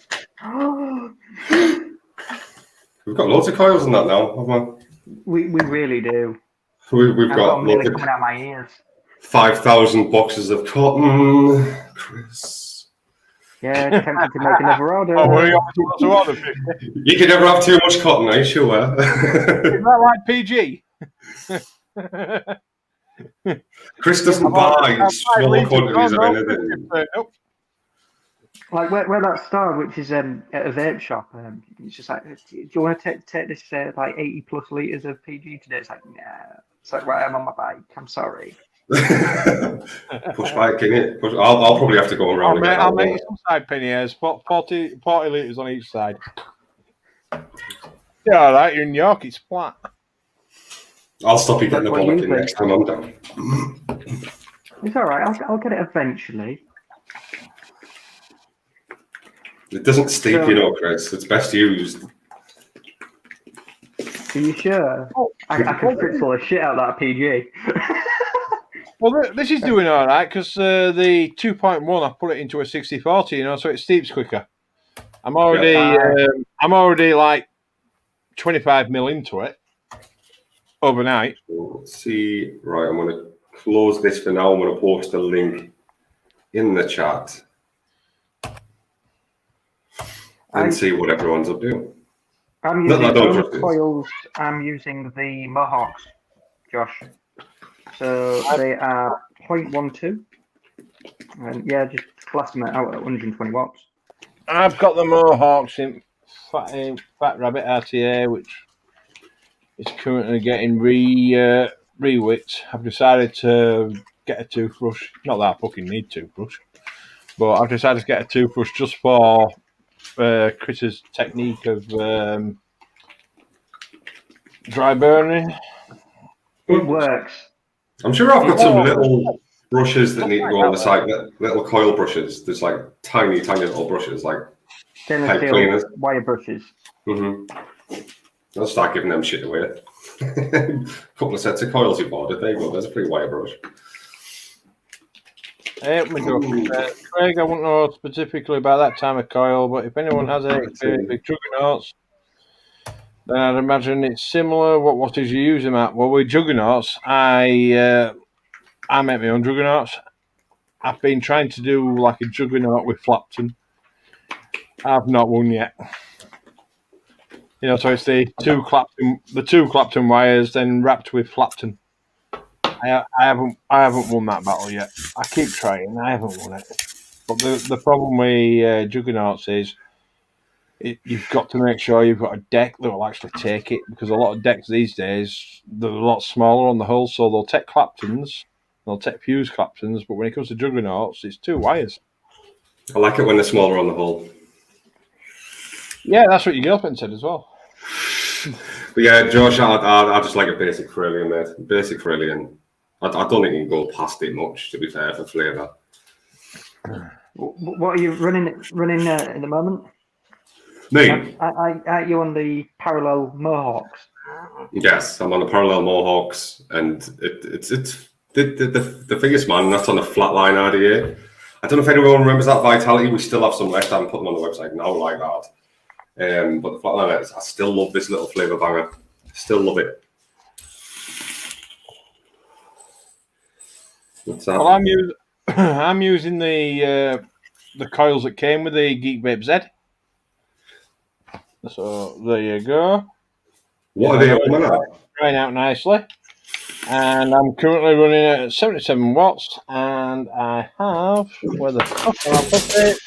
We've got loads of coils in that now, haven't We really do. we? We've I've got got a million loads coming out of my ears. 5,000 boxes of cotton. Chris. Yeah, tempted to make another order. Oh, we got to order 50. You can never have too much cotton, are you sure? Is that like PG? Chris doesn't buy small quantities of anything. Nope. Like where that store, which is at a vape shop, it's just like, do you want to take this like 80 plus liters of PG today? It's like, nah. It's like, right, I'm on my bike. I'm sorry. Push bike, can you? I'll probably have to go around and get I'll that make you some side panniers. 40 litres on each side. Yeah, all right. You're in York. It's flat. I'll stop you getting the That's what you bollocking next time I'm down. It's all right. I'll get it eventually. It doesn't steep, you know, Chris. It's best used. Are you sure? I can fritzel the shit out of that PG. Well, this is doing all right because the 2.1, I put it into a 60/40, you know, so it steeps quicker. I'm already like 25 mil into it overnight. Let's see. Right, I'm going to close this for now. I'm going to post a link in the chat and see what everyone's up to. I'm using only coils. I'm using the Mohawks, Josh. So they are 0.12. And yeah, just class them out at 120 watts. I've got the Mohawks in Fat Rabbit RTA, which is currently getting re-wicked. I've decided to get a toothbrush. Not that I fucking need a toothbrush, but I've decided to get a toothbrush just for Chris's technique of dry burning. It works. I'm sure I've got some little brushes that need to go on the side, little coil brushes. There's like tiny little brushes, like stainless steel wire brushes. I'll start giving them shit away. A couple of sets of coils you've ordered. There you go. There's a free wire brush. Craig, I wouldn't know specifically about that time of coil, but if anyone has any big juggernauts, then I'd imagine it's similar. What wattage you use them at? Well, with juggernauts, I make my own juggernauts. I've been trying to do like a juggernaut with Flapton. I've not won yet. You know, so it's the two Clapton wires, then wrapped with Flapton. I haven't won that battle yet. I keep trying. I haven't won it. But the problem with juggernauts is you've got to make sure you've got a deck that will actually take it, because a lot of decks these days, they're a lot smaller on the hull, so they'll take Claptons, they'll take fuse Claptons, but when it comes to juggernauts, it's two wires. I like it when they're smaller on the hull. Yeah, that's what your girlfriend said as well. But yeah, Josh, I just like a basic Frillian, mate. Basic Frillian. I don't think you can go past it much, to be fair, for flavour. What are you running at the moment? Me? Are you on the parallel Mohawks? Yes, I'm on the parallel Mohawks, and it's the biggest man. That's on the flatline RDA. I don't know if anyone remembers that Vitality. We still have some left. I'm putting them on the website now, like that. But the flatline, I still love this little flavour banger. Still love it. What's that? Well, I'm using the coils that came with the Geek Vape Z. So there you go. What are they on now? Drying out nicely. And I'm currently running at 77 watts, and I have, where the fuck have I put it?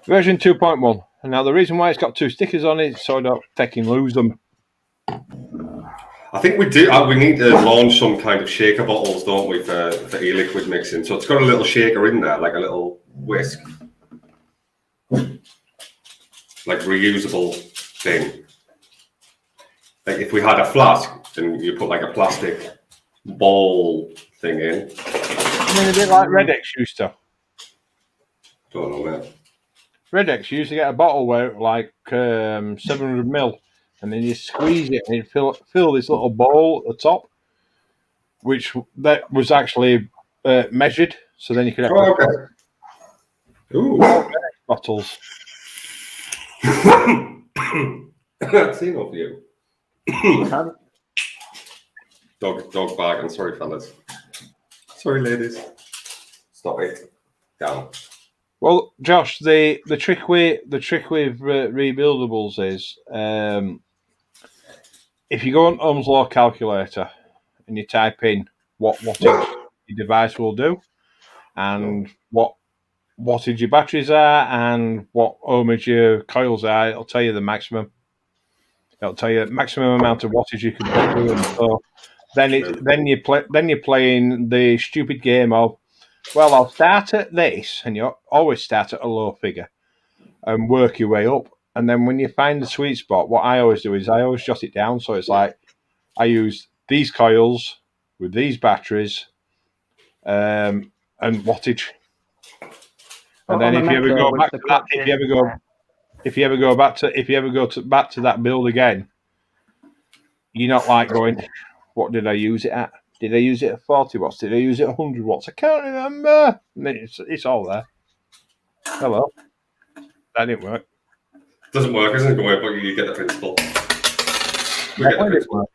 Version 2.1. And now the reason why it's got two stickers on it is so I don't fucking lose them. I think we do. We need to launch some kind of shaker bottles, don't we, for e-liquid mixing? So it's got a little shaker in there, like a little whisk, like reusable thing. Like if we had a flask and you put like a plastic ball thing in. I mean, a bit like Red X used to. Don't know, man. Red X used to get a bottle where it like 700 ml, and then you squeeze it and it fill this little bowl at the top, which that was actually measured. So then you could Ooh. Bottles. I've seen of you. Have it. Dog bargain. Sorry, fellas. Sorry, ladies. Stop it. Down. Well, Josh, the trick with rebuildables is if you go on Ohm's law calculator and you type in what wattage your device will do and what wattage your batteries are and what ohmage your coils are, it'll tell you the maximum. It'll tell you the maximum amount of wattage you can put through them. So then you're playing the stupid game of, well, I'll start at this, and you always start at a low figure and work your way up. And then when you find the sweet spot, what I always do is I always jot it down. So it's like I use these coils with these batteries and wattage. And then if you ever go back to that, if you ever go back to that build again, you're not like going, what did I use it at? Did I use it at 40 watts? Did I use it at 100 watts? I can't remember. It's all there. Hello. That didn't work. Doesn't work, isn't it? Don't worry, but you get the principle. We get the principle.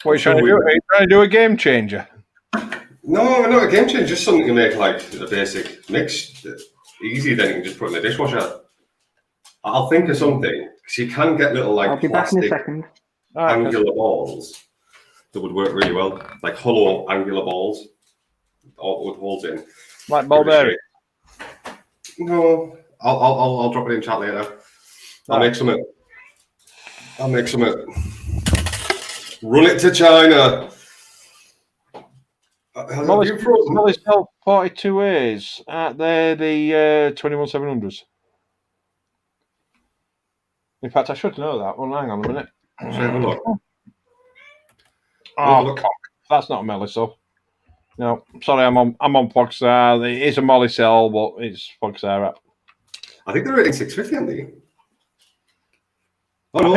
What are you trying to do? Are you trying to do a game changer? No, not a game changer. Just something to make like a basic mix easy. Then you can just put in the dishwasher. I'll think of something because you can get little like I'll be back in a second. Angular balls that would work really well, like hollow angular balls, all with holes in. Like ball bearing. No, I'll drop it in chat later. I'll make some. Run it to China. Molly sell 42As. They're the 21700s. In fact, I should know that. Well, hang on a minute. Have a look. Oh, cock. That's not a Melisol. No, sorry, I'm on Foxar. It is a Molly cell, but it's Foxar app. I think they're rating 650, aren't they? Oh no,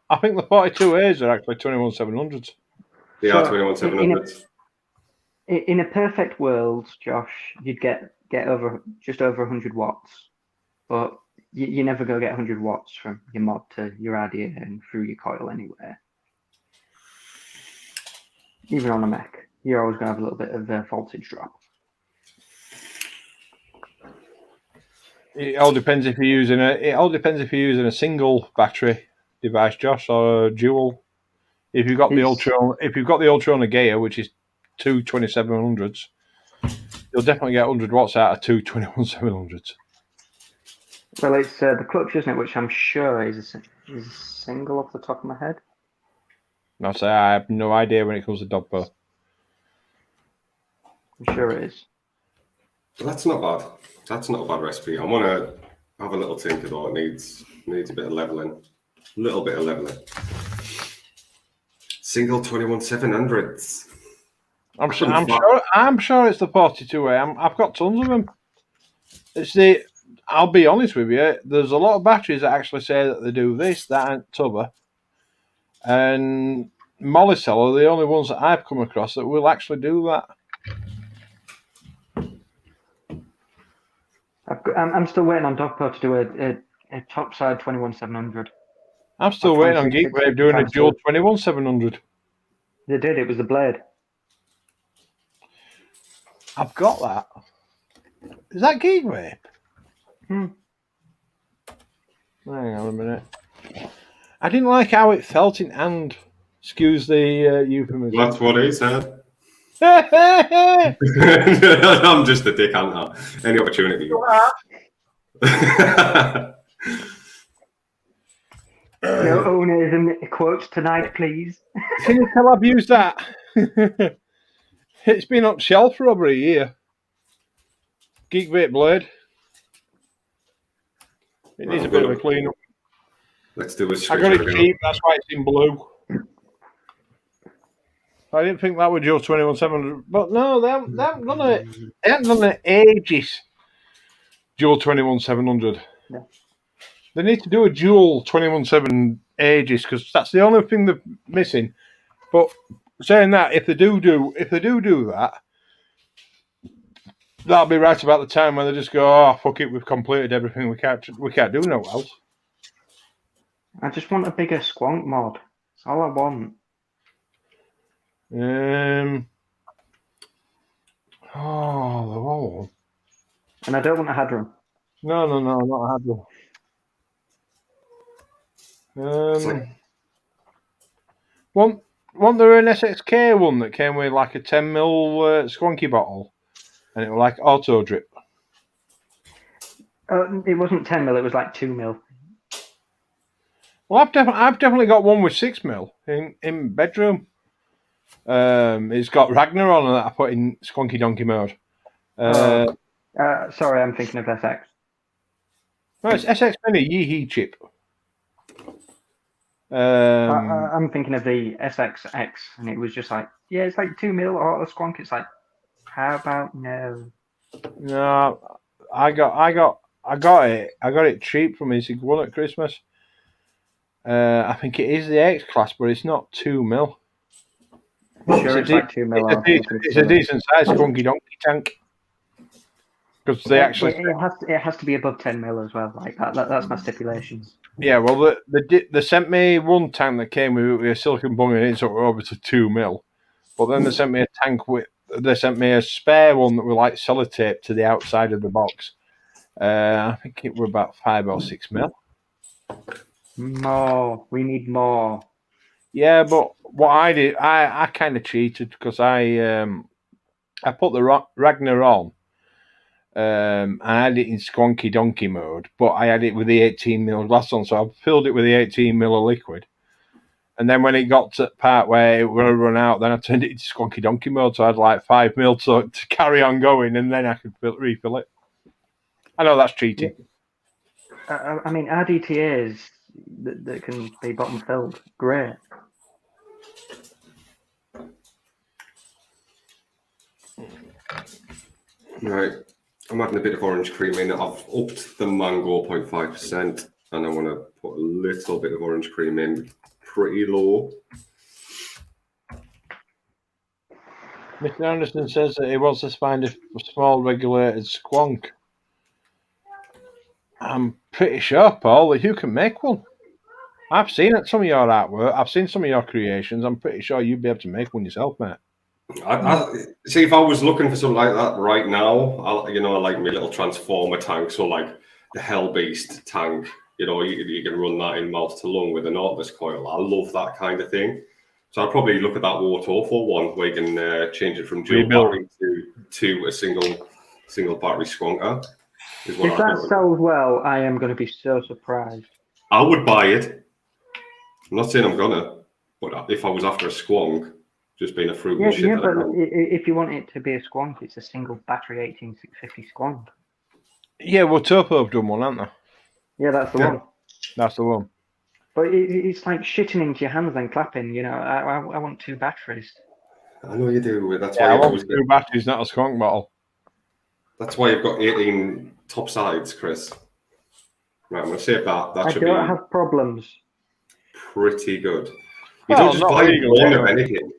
I think the 42As are actually 21700s. They are 21700s. In a perfect world, Josh, you'd get just over 100 watts, but you never go get 100 watts from your mod to your radiator and through your coil anywhere. Even on a Mac, you're always going to have a little bit of voltage drop. It all depends if you're using a single battery device, Josh, or a dual. If you've got the Ultrona Gaia, which is two 2700s, you'll definitely get 100 watts out of two 21700s. Well, it's the clutch, isn't it? Which I'm sure is a single off the top of my head. I say I have no idea when it comes to Dogpo. I'm sure it is. That's not bad. That's not a bad recipe. I want to have a little tinker though. It needs a bit of leveling. A little bit of leveling. Single 21700s. I'm sure it's the 42A. I've got tons of them. I'll be honest with you. There's a lot of batteries that actually say that they do this, that, and t'other. And Molicel are the only ones that I've come across that will actually do that. I'm still waiting on Dogpo to do a topside 21700. I'm still waiting on Geekwave doing a dual 21700. They did. It was the blade. I've got that. Is that Geekwave? Hang on a minute. I didn't like how it felt in hand. Excuse the euphemism. That's what he said. I'm just a dick, aren't I? Any opportunity. No owners and quotes tonight, please. Can you tell I've used that? It's been on shelf for over a year. Geek Vape Blade. It needs a bit of a clean up. Let's do a I got it cheap, that's why it's in blue. I didn't think that was your 21700, but no, they haven't done it ages. Dual 21700. Yeah. They need to do a dual 217 ages because that's the only thing they're missing. But saying that, if they do that, that'll be right about the time when they just go, "Oh fuck it, we've completed everything. We can't do no else." I just want a bigger squonk mod. That's all I want. Oh, the wall. And I don't want a hadron. No, not a hadron. Wasn't there an SXK one that came with like a 10ml squonky bottle, and it was like auto drip? It wasn't 10 mil. It was like 2 mil. Well, I've definitely got one with 6ml in bedroom. It's got Ragnar on that I put in squonky donkey mode. Sorry, I'm thinking of SX. No, it's SX Mini Yeehee chip. I'm thinking of the SXX, and it was just like, yeah, it's like 2 mil or a squonk. It's like, how about no? No, I got it. I got it cheap from his one at Christmas. I think it is the X class, but it's not 2ml. Sure, it's like 2 mil. It's a decent size squonky donkey tank. Because they actually it has to be above 10 mil as well. Like that's my stipulations. Yeah, well, they sent me one tank that came with a silicon bung in it, so we're over to 2ml. But then they sent me a spare one that were like sellotape to the outside of the box. I think it were about 5 or 6ml. More. We need more. Yeah, but what I did, I kind of cheated because I put the Ragnar on. I had it in squonky donkey mode, but I had it with the 18ml glass on, so I filled it with the 18ml of liquid. And then when it got to the part where it would run out, then I turned it into squonky donkey mode, so I had like 5ml to carry on going, and then I could refill it. I know that's cheating. I mean, RDTAs that can be bottom filled, great. Right. I'm adding a bit of orange cream in. I've upped the mango 0.5%, and I want to put a little bit of orange cream in, pretty low. Mr. Anderson says that he wants to find a small regulated squonk. I'm pretty sure, Paul, that you can make one. I've seen some of your artwork. I've seen some of your creations. I'm pretty sure you'd be able to make one yourself, mate. I see. If I was looking for something like that right now, I like my little transformer tank. So like the Hell Beast tank, you can run that in mouth to lung with an Nautilus coil. I love that kind of thing. So I'd probably look at that water-for one where you can change it from dual battery to a single battery squonker. If that sells well, I am going to be so surprised. I would buy it. I'm not saying I'm gonna, but if I was after a squonk. Just being a frugal shit. Yeah, but if you want it to be a squonk, it's a single battery 18650 squonk. Yeah, well, Topo have done one, haven't they? Yeah, that's the one. That's the one. But it's like shitting into your hands and clapping. I want 2 batteries. I know you do. That's why I want 2 batteries, not a squonk bottle. That's why you've got 18 top sides, Chris. Right, I'm going to save that. That should be. I don't have problems. Pretty good. You don't just buy one of anything.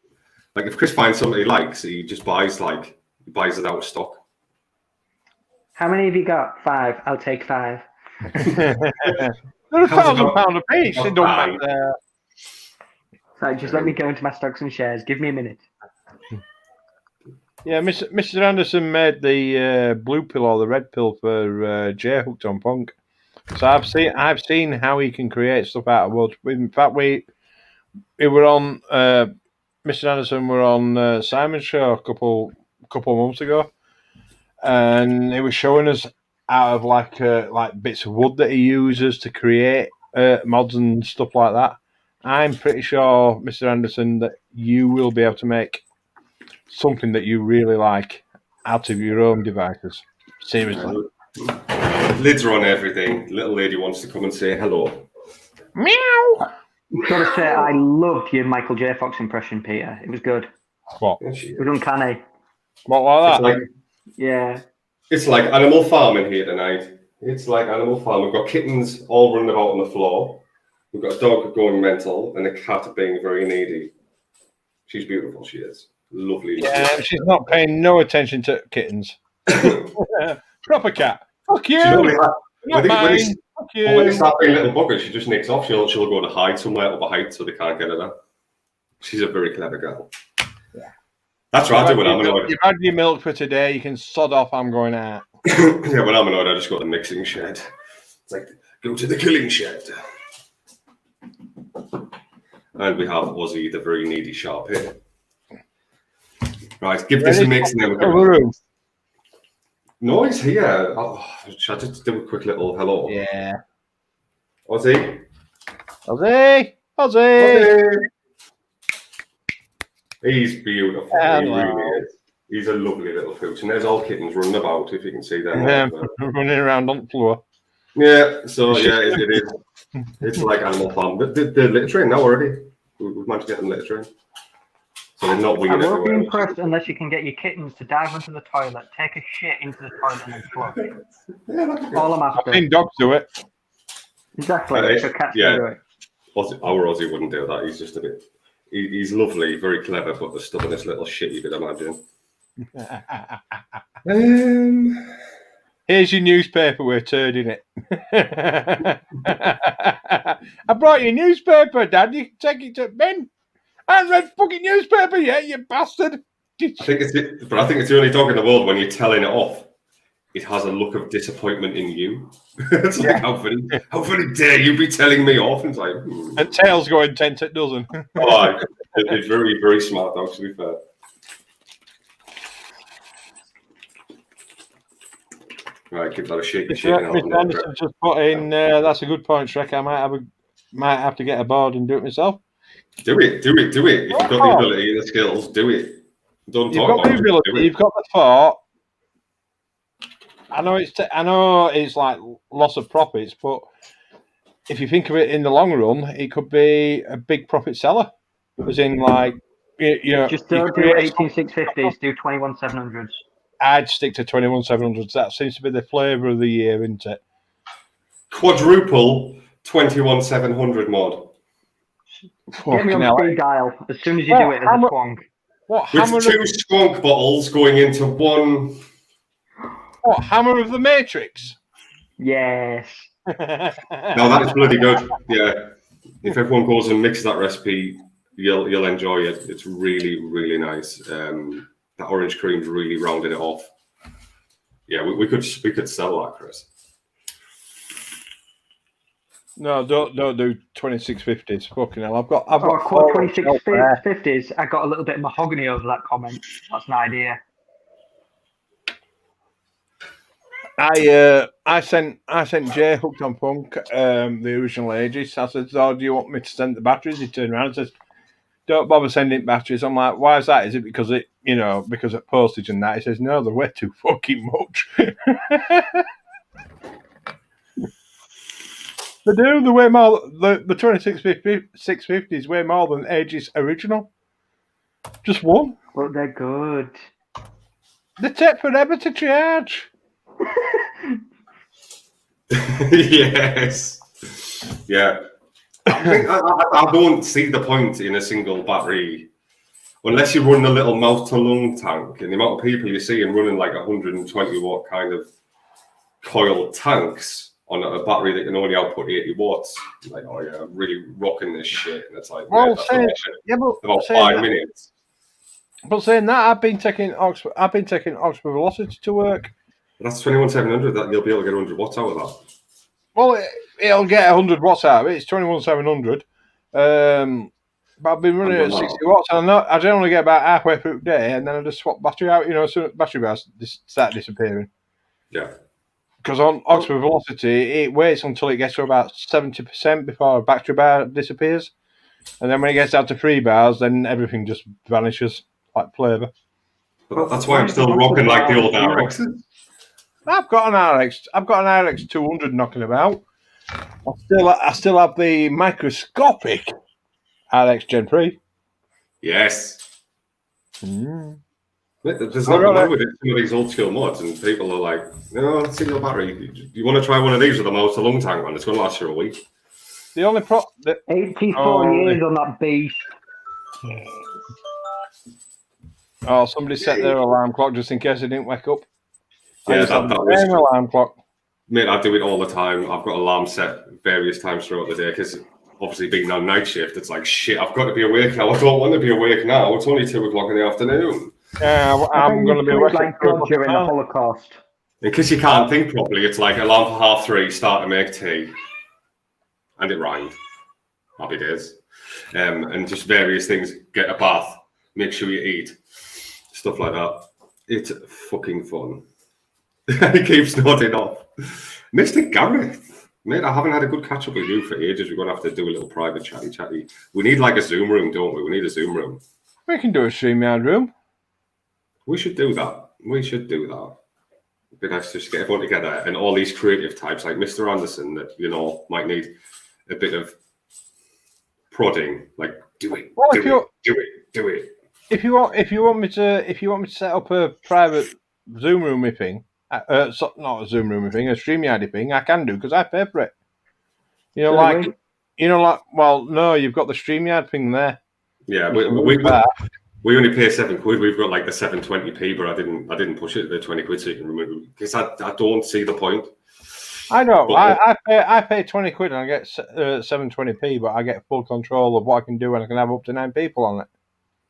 Like if Chris finds something he likes, he just buys it out of stock. How many have you got? 5. I'll take 5. They're £1,000 a piece. It don't matter. So just let me go into my stocks and shares. Give me a minute. Yeah, Mr. Anderson made the blue pill or the red pill for Jay Hooked on Punk. So I've seen how he can create stuff out of wood. In fact, we were on. Mr. Anderson were on Simon's show a couple of months ago, and he was showing us out of like bits of wood that he uses to create mods and stuff like that. I'm pretty sure, Mr. Anderson, that you will be able to make something that you really like out of your own devices. Seriously. Lids are on everything. Little lady wants to come and say hello. Meow. I've got to say, I loved your Michael J. Fox impression, Peter. It was good. What? It was uncanny. What like that? Yeah. It's like Animal Farm in here tonight. It's like Animal Farm. We've got kittens all running about on the floor. We've got a dog going mental and a cat being very needy. She's beautiful, she is. Lovely. Yeah, she's not paying no attention to kittens. Proper cat. Fuck you. Not mine. Fuck you. When they start being little buggers, she just nicks off. She'll go to hide somewhere up a height so they can't get her there. She's a very clever girl. Yeah. That's what I do when I'm annoyed. You've had your milk for today. You can sod off. I'm going out. Yeah, when I'm annoyed, I just go to the mixing shed. It's like, go to the killing shed. And we have Ozzy, the very needy sharp here. Right, give this a mix and then we'll go. No, he's here. Oh, should I just do a quick little hello? Yeah. Ozzy. Ozzy. He's beautiful. He really is. He's a lovely little pooch. And there's all kittens running about, if you can see them. Running around on the floor. Yeah, so yeah, it is. It's like Animal Farm. They're littering now already. We've managed to get them littering. So they're not winging everywhere. I won't be impressed unless you can get your kittens to dive into the toilet, take a shit into the toilet, and then flush. Yeah, all I'm after. I've seen dogs do it. Exactly. So cats can do it. Our Ozzy wouldn't do that. He's just a bit. He's lovely, very clever, but the stubbornest little shit you could imagine. Here's your newspaper. We're turning it. I brought you a newspaper, Dad. You can take it to Ben. I haven't read fucking newspaper yet, you bastard. I think it's the only dog in the world when you're telling it off. It has a look of disappointment in you. It's like, how very dare you be telling me off? And it's like, And tail's going 10 to dozen. Oh, it's very, very smart dog, to be fair. Right, give that a shake. Mr. Anderson just put in, that's a good point, Shrek. I might have to get a board and do it myself. Do it. If you've got the ability and the skills, do it. Don't talk about it. You've got the thought. I know it's like loss of profits, but if you think of it in the long run, it could be a big profit seller. As in, like, just don't do 18650s, do 21700s. I'd stick to 21700s. That seems to be the flavour of the year, isn't it? Quadruple 21700 mod. Get me on speed dial as soon as you do it as a squonk. With two squonk bottles going into one. What, Hammer of the Matrix? Yes. No, that is bloody good. Yeah. If everyone goes and mixes that recipe, you'll enjoy it. It's really, really nice. That orange cream's really rounded it off. Yeah, we could sell that, Chris. No, don't do 2650s. Fucking hell, I've got 2650s. I got a little bit of mahogany over that comment. That's an idea. I sent Jay Hooked on Punk the original Aegis. I said, "Oh, do you want me to send the batteries?" He turned around and says, "Don't bother sending batteries." I'm like, "Why is that? Is it because because of postage and that?" He says, "No, they're way too fucking much." They do. They weigh more. The 2650s weigh more than Aegis original. Just one. But they're good. They take forever to charge. Yes. Yeah. I don't see the point in a single battery unless you run a little mouth to lung tank, and the amount of people you see in running like 120 watt kind of coiled tanks on a battery that can only output 80 watts. Like, oh yeah, I'm really rocking this shit. And it's like, about 5 minutes. But saying that, I've been taking Oxford Velocity to work. That's 21700. That you'll be able to get 100 watts out of that. Well, it'll get 100 watts out of it. It's 21700. But I've been running at 60 watts, and I generally get about halfway through the day, and then I just swap battery out. So battery bars start disappearing. Yeah. Because on Oxford Velocity, it waits until it gets to about 70% before a battery bar disappears, and then when it gets down to 3 bars, then everything just vanishes like flavour. But that's why I'm still rocking like the old RXs. I've got an RX 200 knocking about. I still have the microscopic RX Gen 3. Yes. There's nothing wrong with it. Some of these old school mods, and people are like, "No, single battery. You want to try one of these with a mouse to lung tank one? It's going to last you a week." The only 84 years on that beast. Oh, somebody set their alarm clock just in case they didn't wake up. Yeah, that was alarm clock. Mate, I do it all the time. I've got alarm set various times throughout the day because obviously being on night shift, it's like, shit, I've got to be awake now. I don't want to be awake now. It's only 2 o'clock in the afternoon. Yeah, I'm going to be awake like God during the Holocaust. In case you can't think properly, it's like alarm for 3:30, start to make tea. And it rhymed. Happy days. And just various things, get a bath, make sure you eat, stuff like that. It's fucking fun. He keeps nodding off. Mr. Gareth, mate, I haven't had a good catch up with you for ages. We're going to have to do a little private chatty. We need like a Zoom room, don't we? We need a Zoom room. We can do a StreamYard room. We should do that. It'd be nice to just get everyone together and all these creative types like Mr. Anderson that, you know, might need a bit of prodding, like do it. If you want me to set up a private Zoom room thing, not a Zoom room thing, a StreamYard thing, I can do because I pay for it. You know, well, no, you've got the StreamYard thing there. Yeah, we only pay £7. We've got like the 720p, but I didn't push it to the 20 quid so you can remove it because I don't see the point. I know. I pay 20 quid and I get 720p, but I get full control of what I can do and I can have up to 9 people on it.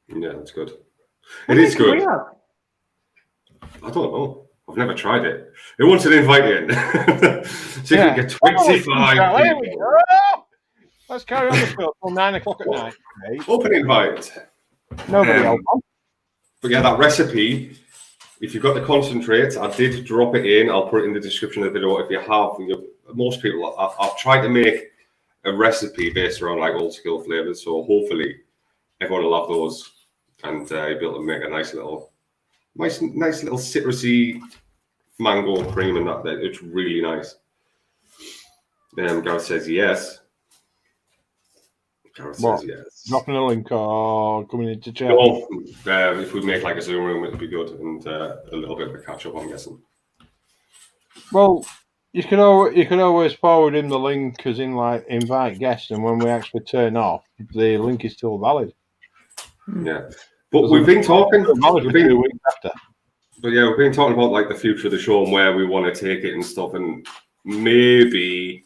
Yeah, that's good. It is good. I don't know. I've never tried it. Who wants an invite in? So you can get 25 people. Let's carry on the show till 9 o'clock at night. Mate. Open invite. Nobody else. But yeah, that recipe, if you've got the concentrates, I did drop it in. I'll put it in the description of the video. If you have, most people, I've tried to make a recipe based around like old school flavors. So hopefully everyone will have those and be able to make a nice little citrusy mango cream and that. It's really nice. Gareth says yes. Says yes. Dropping a link or coming into chat? No, if we make like a Zoom room, it'd be good and a little bit of a catch up, I'm guessing. Well, you can always forward him the link as in like invite guests, and when we actually turn off, the link is still valid. Yeah, but we've been talking. We've been talking about like the future of the show and where we want to take it and stuff, and maybe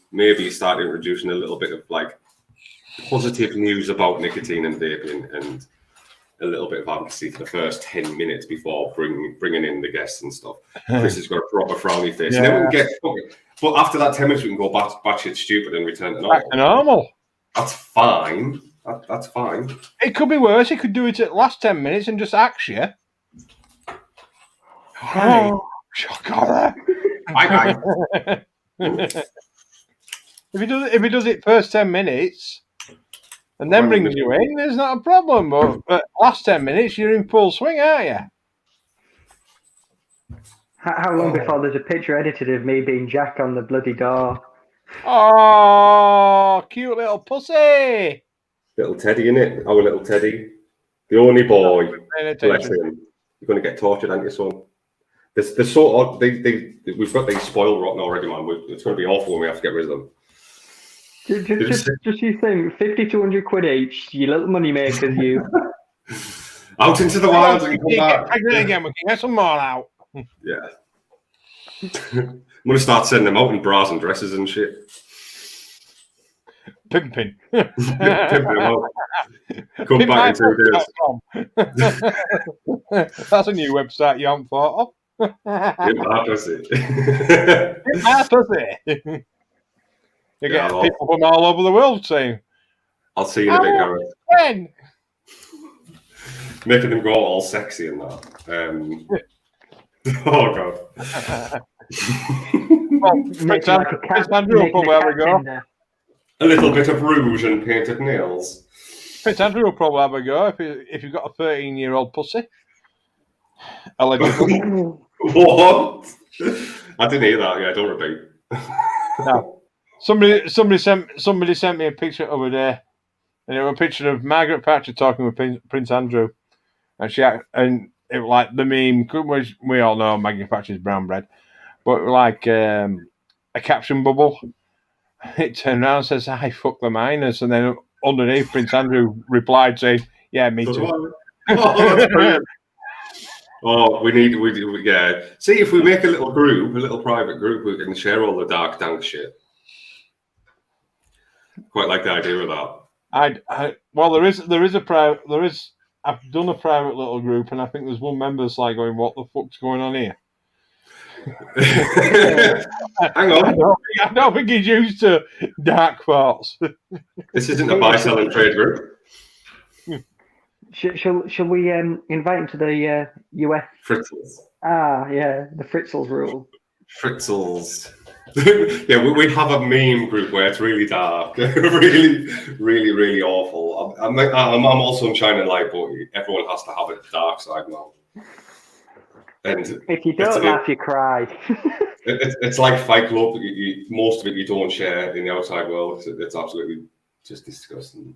start introducing a little bit of like positive news about nicotine and vaping, and a little bit of advocacy for the first 10 minutes before bringing in the guests and stuff. Chris has got a proper frowny face. Yeah. And then we can get, but after that 10 minutes, we can go batshit stupid and return to normal. Back to normal. That's fine. That's fine. It could be worse. He could do it at the last 10 minutes and just ask you. Oh, shocker. Bye. If he does it first 10 minutes and then brings you in, there's not a problem. But last 10 minutes, you're in full swing, aren't you? How long before there's a picture edited of me being Jack on the bloody door? Oh, cute little pussy. Little Teddy, innit? Our little Teddy. The only boy. Bless him. You're going to get tortured, aren't you, son? They're so odd. We've got these spoiled rotten already, man. It's going to be awful when we have to get rid of them. Just you think, 50 to 100 quid each, you little money makers, you. Out into the wild and come back. Again, we can get some more out. Yeah. I'm going to start sending them out in bras and dresses and shit. Pimping. Pimping them out. Come back in 2 days. That's a new website you haven't thought of. Pussy. Pussy. You get people from all over the world saying, I'll see you in a bit, Gareth. When? Making them go all sexy and that. Oh, God. Well, Prince Andrew will probably have a go. A little bit of rouge and painted nails. Prince Andrew will probably have a go if you've got a 13-year-old pussy. Allegedly. What? I didn't hear that. Yeah, don't repeat. No. Somebody sent me a picture the other day, and it was a picture of Margaret Thatcher talking with Prince Andrew, and it was like the meme. We all know Margaret Thatcher's brown bread, but like a caption bubble. It turned around and says, "I fuck the miners," and then underneath Prince Andrew replied saying, "Yeah, me too." Oh, yeah. See, if we make a little group, a little private group, we can share all the dark dank shit. Quite like the idea of that. Well, there is I've done a private little group, and I think there's one member that's like going, "What the fuck's going on here?" Hang on. I don't think he's used to dark thoughts. This isn't a buy, sell, and trade group. Shall we invite him to the US? Fritzels. The Fritzels rule. Fritzels. Yeah, we have a meme group where it's really dark, really, really, really awful. I'm also in shining light, but everyone has to have a dark side now. And if you don't laugh, you cry. It's like Fight Club. Most of it you don't share in the outside world. It's absolutely just disgusting.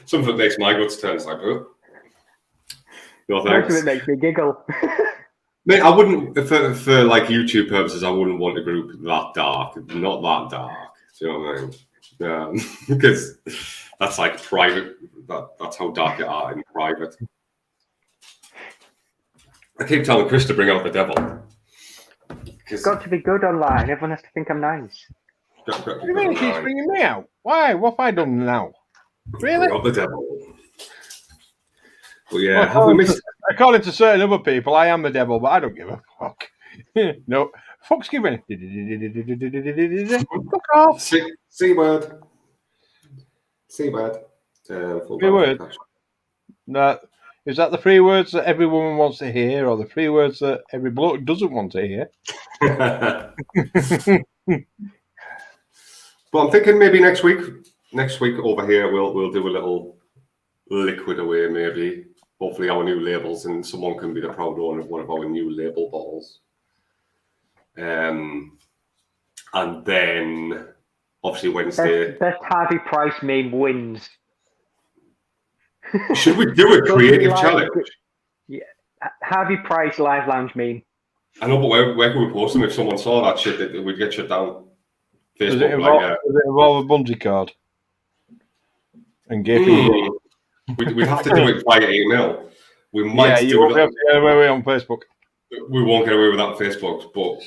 Some of it makes my guts turn. It's like, oh. No thanks. Most of it makes me giggle. Mate, I wouldn't, for like YouTube purposes, I wouldn't want a group that dark. Not that dark. Do you know what I mean? Because that's like private. That's how dark it are in private. I keep telling Chris to bring out the devil. It's got to be good online. Everyone has to think I'm nice. What do you mean he keeps bringing me out? Why? What have I done now? Really? Bring out the devil. But yeah, have we missed... According to certain other people, I am the devil, but I don't give a fuck. No, fuck's giving. Fuck off. C word. C word. 3 words. No, is that the 3 words that every woman wants to hear, or the 3 words that every bloke doesn't want to hear? But I'm thinking maybe next week over here we'll do a little liquid away, maybe. Hopefully our new labels, and someone can be the proud owner of one of our new label balls. And then obviously Wednesday. Best Harvey Price meme wins. Should we do a creative challenge? Yeah, Harvey Price Livelounge meme. I know, but where can we post them? If someone saw that shit, we'd get shut down. Facebook, does it involve a bungee cord? And gaping. We'd have to do it via email. We might you won't be able to get away with it on Facebook. We won't get away with that on Facebook, but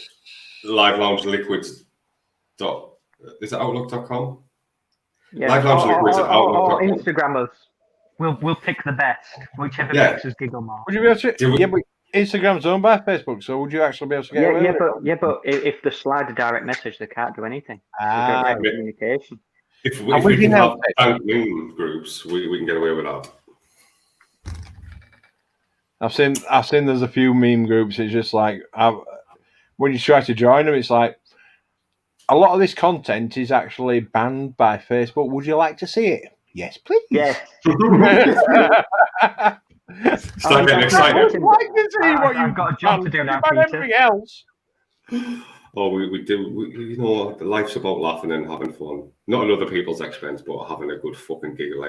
Livelounge Liquids. Is it Outlook.com? Yeah. Livelounge Liquids at Outlook.com. Or Instagram us. We'll pick the best, whichever makes us giggle more. Would you be able to? Yeah, but Instagram's owned by Facebook, so would you actually be able to get away with it? But if they slide a direct message, they can't do anything. Communication. If we can have bank meme groups, we can get away with that. I've seen there's a few meme groups. It's just like when you try to join them, it's like a lot of this content is actually banned by Facebook. Would you like to see it? Yes, please. Yes. Start getting excited. I'd like to see what you've got a job to do now, Peter. Everything else. Oh, we do. You know, life's about laughing and having fun. Not at other people's expense, but having a good fucking giggle.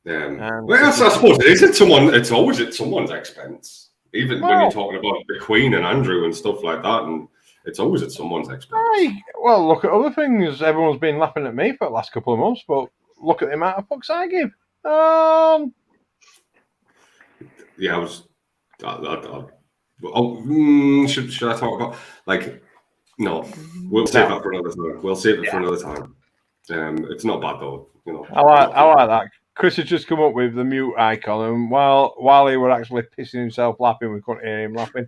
Well, I suppose it is it's always at someone's expense. Even when you're talking about the Queen and Andrew and stuff like that, and it's always at someone's expense. Well, look at other things. Everyone's been laughing at me for the last couple of months, but look at the amount of fucks I give. Yeah, I was. Should I talk about no? We'll save that for another time. We'll save it for another time. It's not bad though, you know. I like that. Chris has just come up with the mute icon, and while he were actually pissing himself laughing, we couldn't hear him laughing.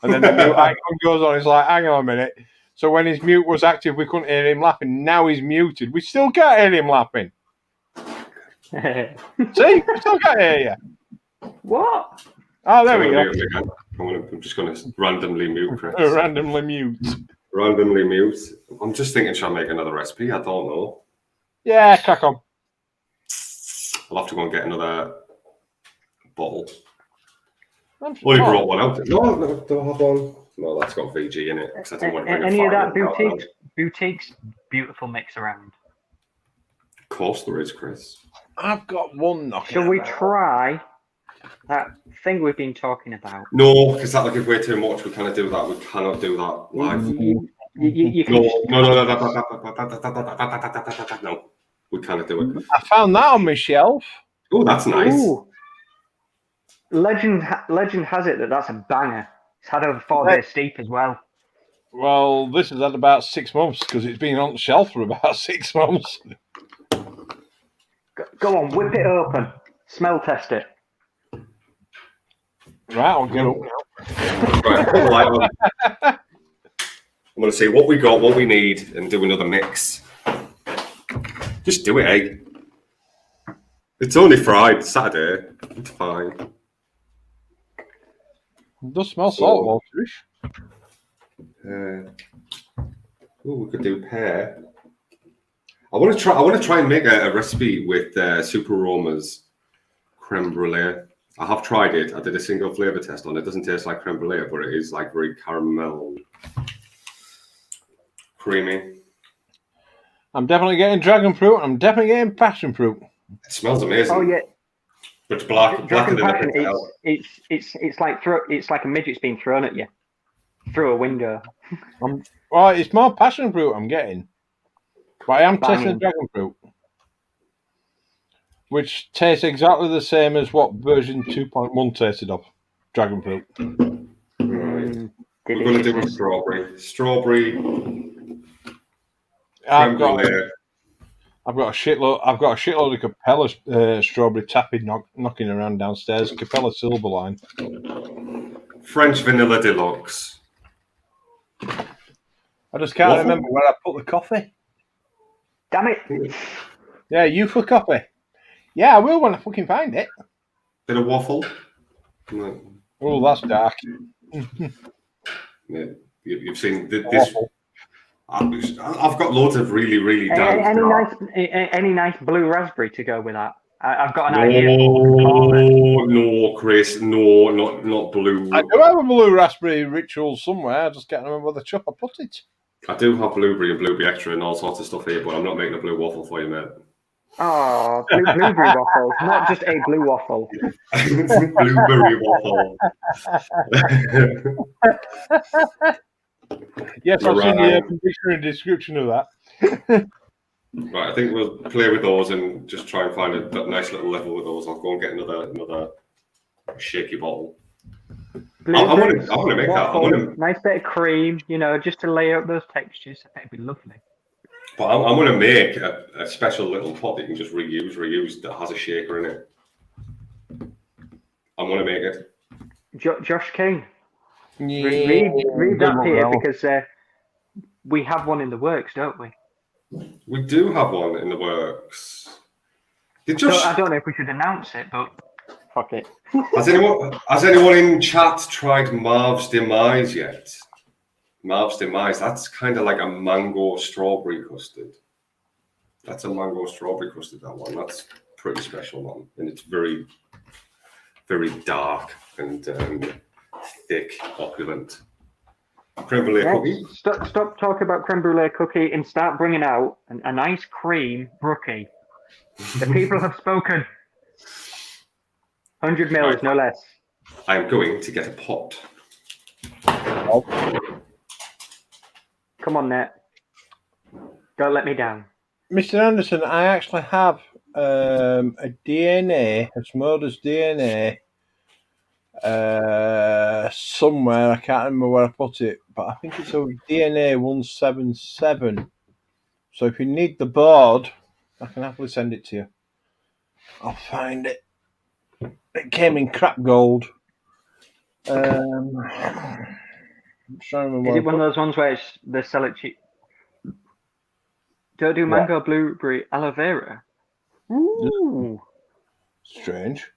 And then the mute icon goes on. It's like, hang on a minute. So when his mute was active, we couldn't hear him laughing. Now he's muted. We still can't hear him laughing. See, we still can't hear you. What? Oh, there we go. I'm just going to randomly mute Chris. Randomly mute. Randomly mute. I'm just thinking, should I make another recipe? I don't know. Yeah, crack on. I'll have to go and get another bottle. Only brought one out. No, don't have one. No, that's got VG in it. Any of that boutiques, beautiful mix around. Of course there is, Chris. I've got one knocking. Shall we try that thing we've been talking about? No, because that'll give way too much. We cannot do that. We cannot do that live. No. We cannot do it. I found that on my shelf. Oh, that's nice. Ooh. Legend has it that that's a banger. It's had over 4 days steep as well. Well, this has had about 6 months because it's been on the shelf for about 6 months. Go on, whip it open. Smell test it. Right, I'll get up now. Right, put the light on. I'm going to see what we got, what we need, and do another mix. Just do it, eh? It's only Friday, Saturday. It's fine. It does smell salt waterish. We could do pear. I want to try and make a recipe with Super Aroma's creme brulee. I have tried it. I did a single flavor test on it. It doesn't taste like creme brulee, but it is like very caramel, creamy. I'm definitely getting dragon fruit. I'm definitely getting passion fruit. It smells amazing. Oh yeah. But it's blacker than passion, the it's like a midget's being thrown at you through a window. Well, it's more passion fruit I'm getting. But I am tasting dragon fruit, which tastes exactly the same as what version 2.1 tasted of dragon fruit. Right. We're going to do a strawberry. I've got a shitload of Capella strawberry taffy knocking around downstairs. Capella Silverline. French vanilla deluxe. I just can't remember where I put the coffee. Damn it! Yeah, you for coffee. Yeah, I will when I fucking find it. Bit of waffle. No. Oh, that's dark. Yeah, you've seen this. I've got loads of really dark. Any nice blue raspberry to go with that. I've got an idea. No, Chris, no, not blue. I do have a blue raspberry ritual somewhere. I just can't remember the chup I put it. I do have blueberry and blueberry extra and all sorts of stuff here, but I'm not making a blue waffle for you, mate. Oh, blueberry waffles, not just a blue waffle. Blueberry waffle. Yes, I've seen the Urban Dictionary description of that. Right, I think we'll play with those and just try and find a nice little level with those. I'll go and get another shaky bottle. I want to make waffle, that. Nice bit of cream, just to lay out those textures. That'd be lovely. But I'm going to make a special little pot that you can just reuse that has a shaker in it. I'm going to make it. Josh King. Yeah, read that here because we have one in the works, don't we? We do have one in the works. I don't know if we should announce it, but fuck it. Has anyone in chat tried Marv's Demise yet? Marv's Demise, that's kind of like a mango strawberry custard. That's a mango strawberry custard, that one. That's pretty special one. And it's very, very dark and thick, opulent. Creme brulee cookie. Stop talking about creme brulee cookie and start bringing out a nice cream brookie. The people have spoken. 100 mils, no less. I am going to get a pot. Come on, Nat. Don't let me down. Mr. Anderson, I actually have a Smolder's DNA somewhere. I can't remember where I put it, but I think it's a DNA 177. So if you need the board, I can happily send it to you. I'll find it. It came in crap gold. I'm trying to remember. Is it one of those ones where they sell it cheap? Don't do mango, blueberry, aloe vera. Ooh. Strange.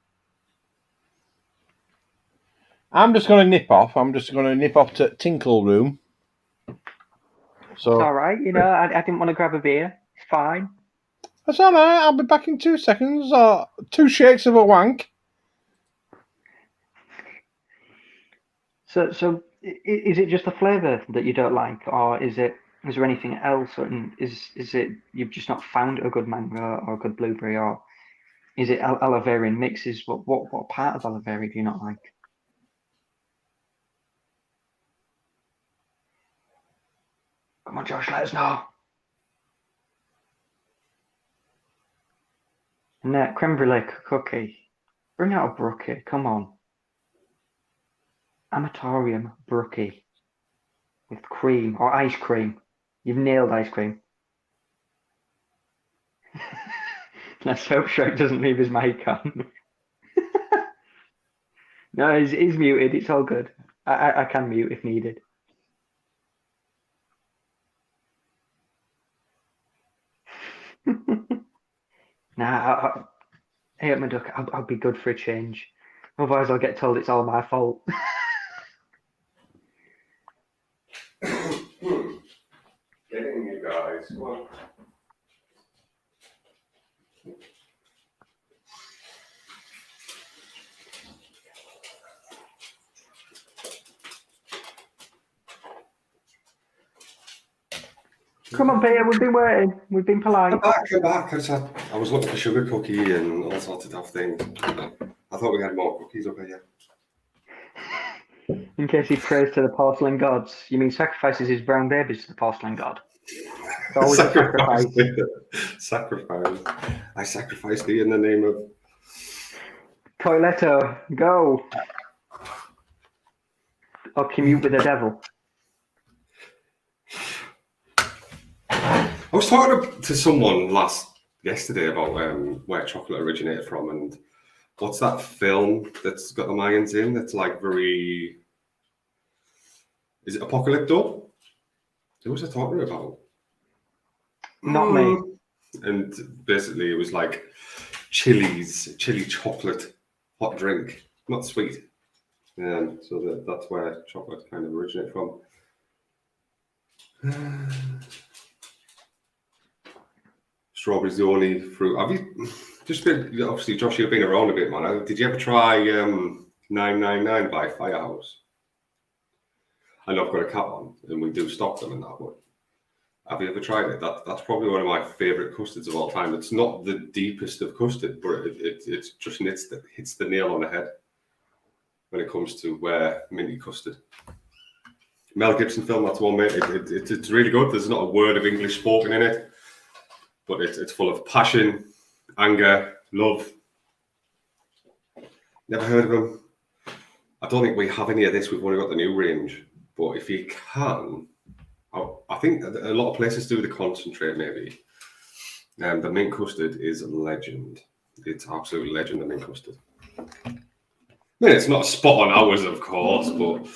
I'm just going to nip off. To Tinkle Room. So it's all right. I didn't want to grab a beer. It's fine. That's all right. I'll be back in 2 seconds. 2 shakes of a wank. So is it just the flavour that you don't like, or is there anything else? Or is it you've just not found a good mango or a good blueberry, or is it aloe vera in mixes? What part of aloe vera do you not like? Come on, Josh, let us know. And that creme brulee cookie. Bring out a brookie. Come on. Amatorium brookie with cream or ice cream. You've nailed ice cream. Let's hope Shrek doesn't leave his mic on. No, he's muted. It's all good. I can mute if needed. Nah, hey, my duck, I'll be good for a change. Otherwise, I'll get told it's all my fault. Getting you guys. Come on. Come on, Peter, we've been waiting. We've been polite. Come back. I was looking for sugar cookie and all sorts of tough things. I thought we had more cookies over here. In case he prays to the porcelain gods. You mean sacrifices his brown babies to the porcelain god? It's always a sacrifice. Sacrifice. I sacrifice thee in the name of... Toiletto, go. Or commute with the devil. I was talking to someone yesterday about where chocolate originated from, and what's that film that's got the Mayans in? That's like very... Is it Apocalypto? Who was I talking about? Not me. And basically it was like chili chocolate hot drink, not sweet. So that's where chocolate kind of originated from. Strawberry's the only fruit. Have you just been, obviously, Josh, you've been around a bit, man. Did you ever try 999 by Firehouse? I know I've got a cat on, and we do stock them and that, but have you ever tried it? That's probably one of my favourite custards of all time. It's not the deepest of custard, but it just hits the nail on the head when it comes to minty custard. Mel Gibson film, that's one, mate. It's really good. There's not a word of English spoken in it, but it's full of passion, anger, love. Never heard of them. I don't think we have any of this. We've only got the new range. But if you can, I think a lot of places do the concentrate, maybe. The mint custard is a legend. It's absolute legend, the mint custard. I mean, it's not spot on ours, of course, but...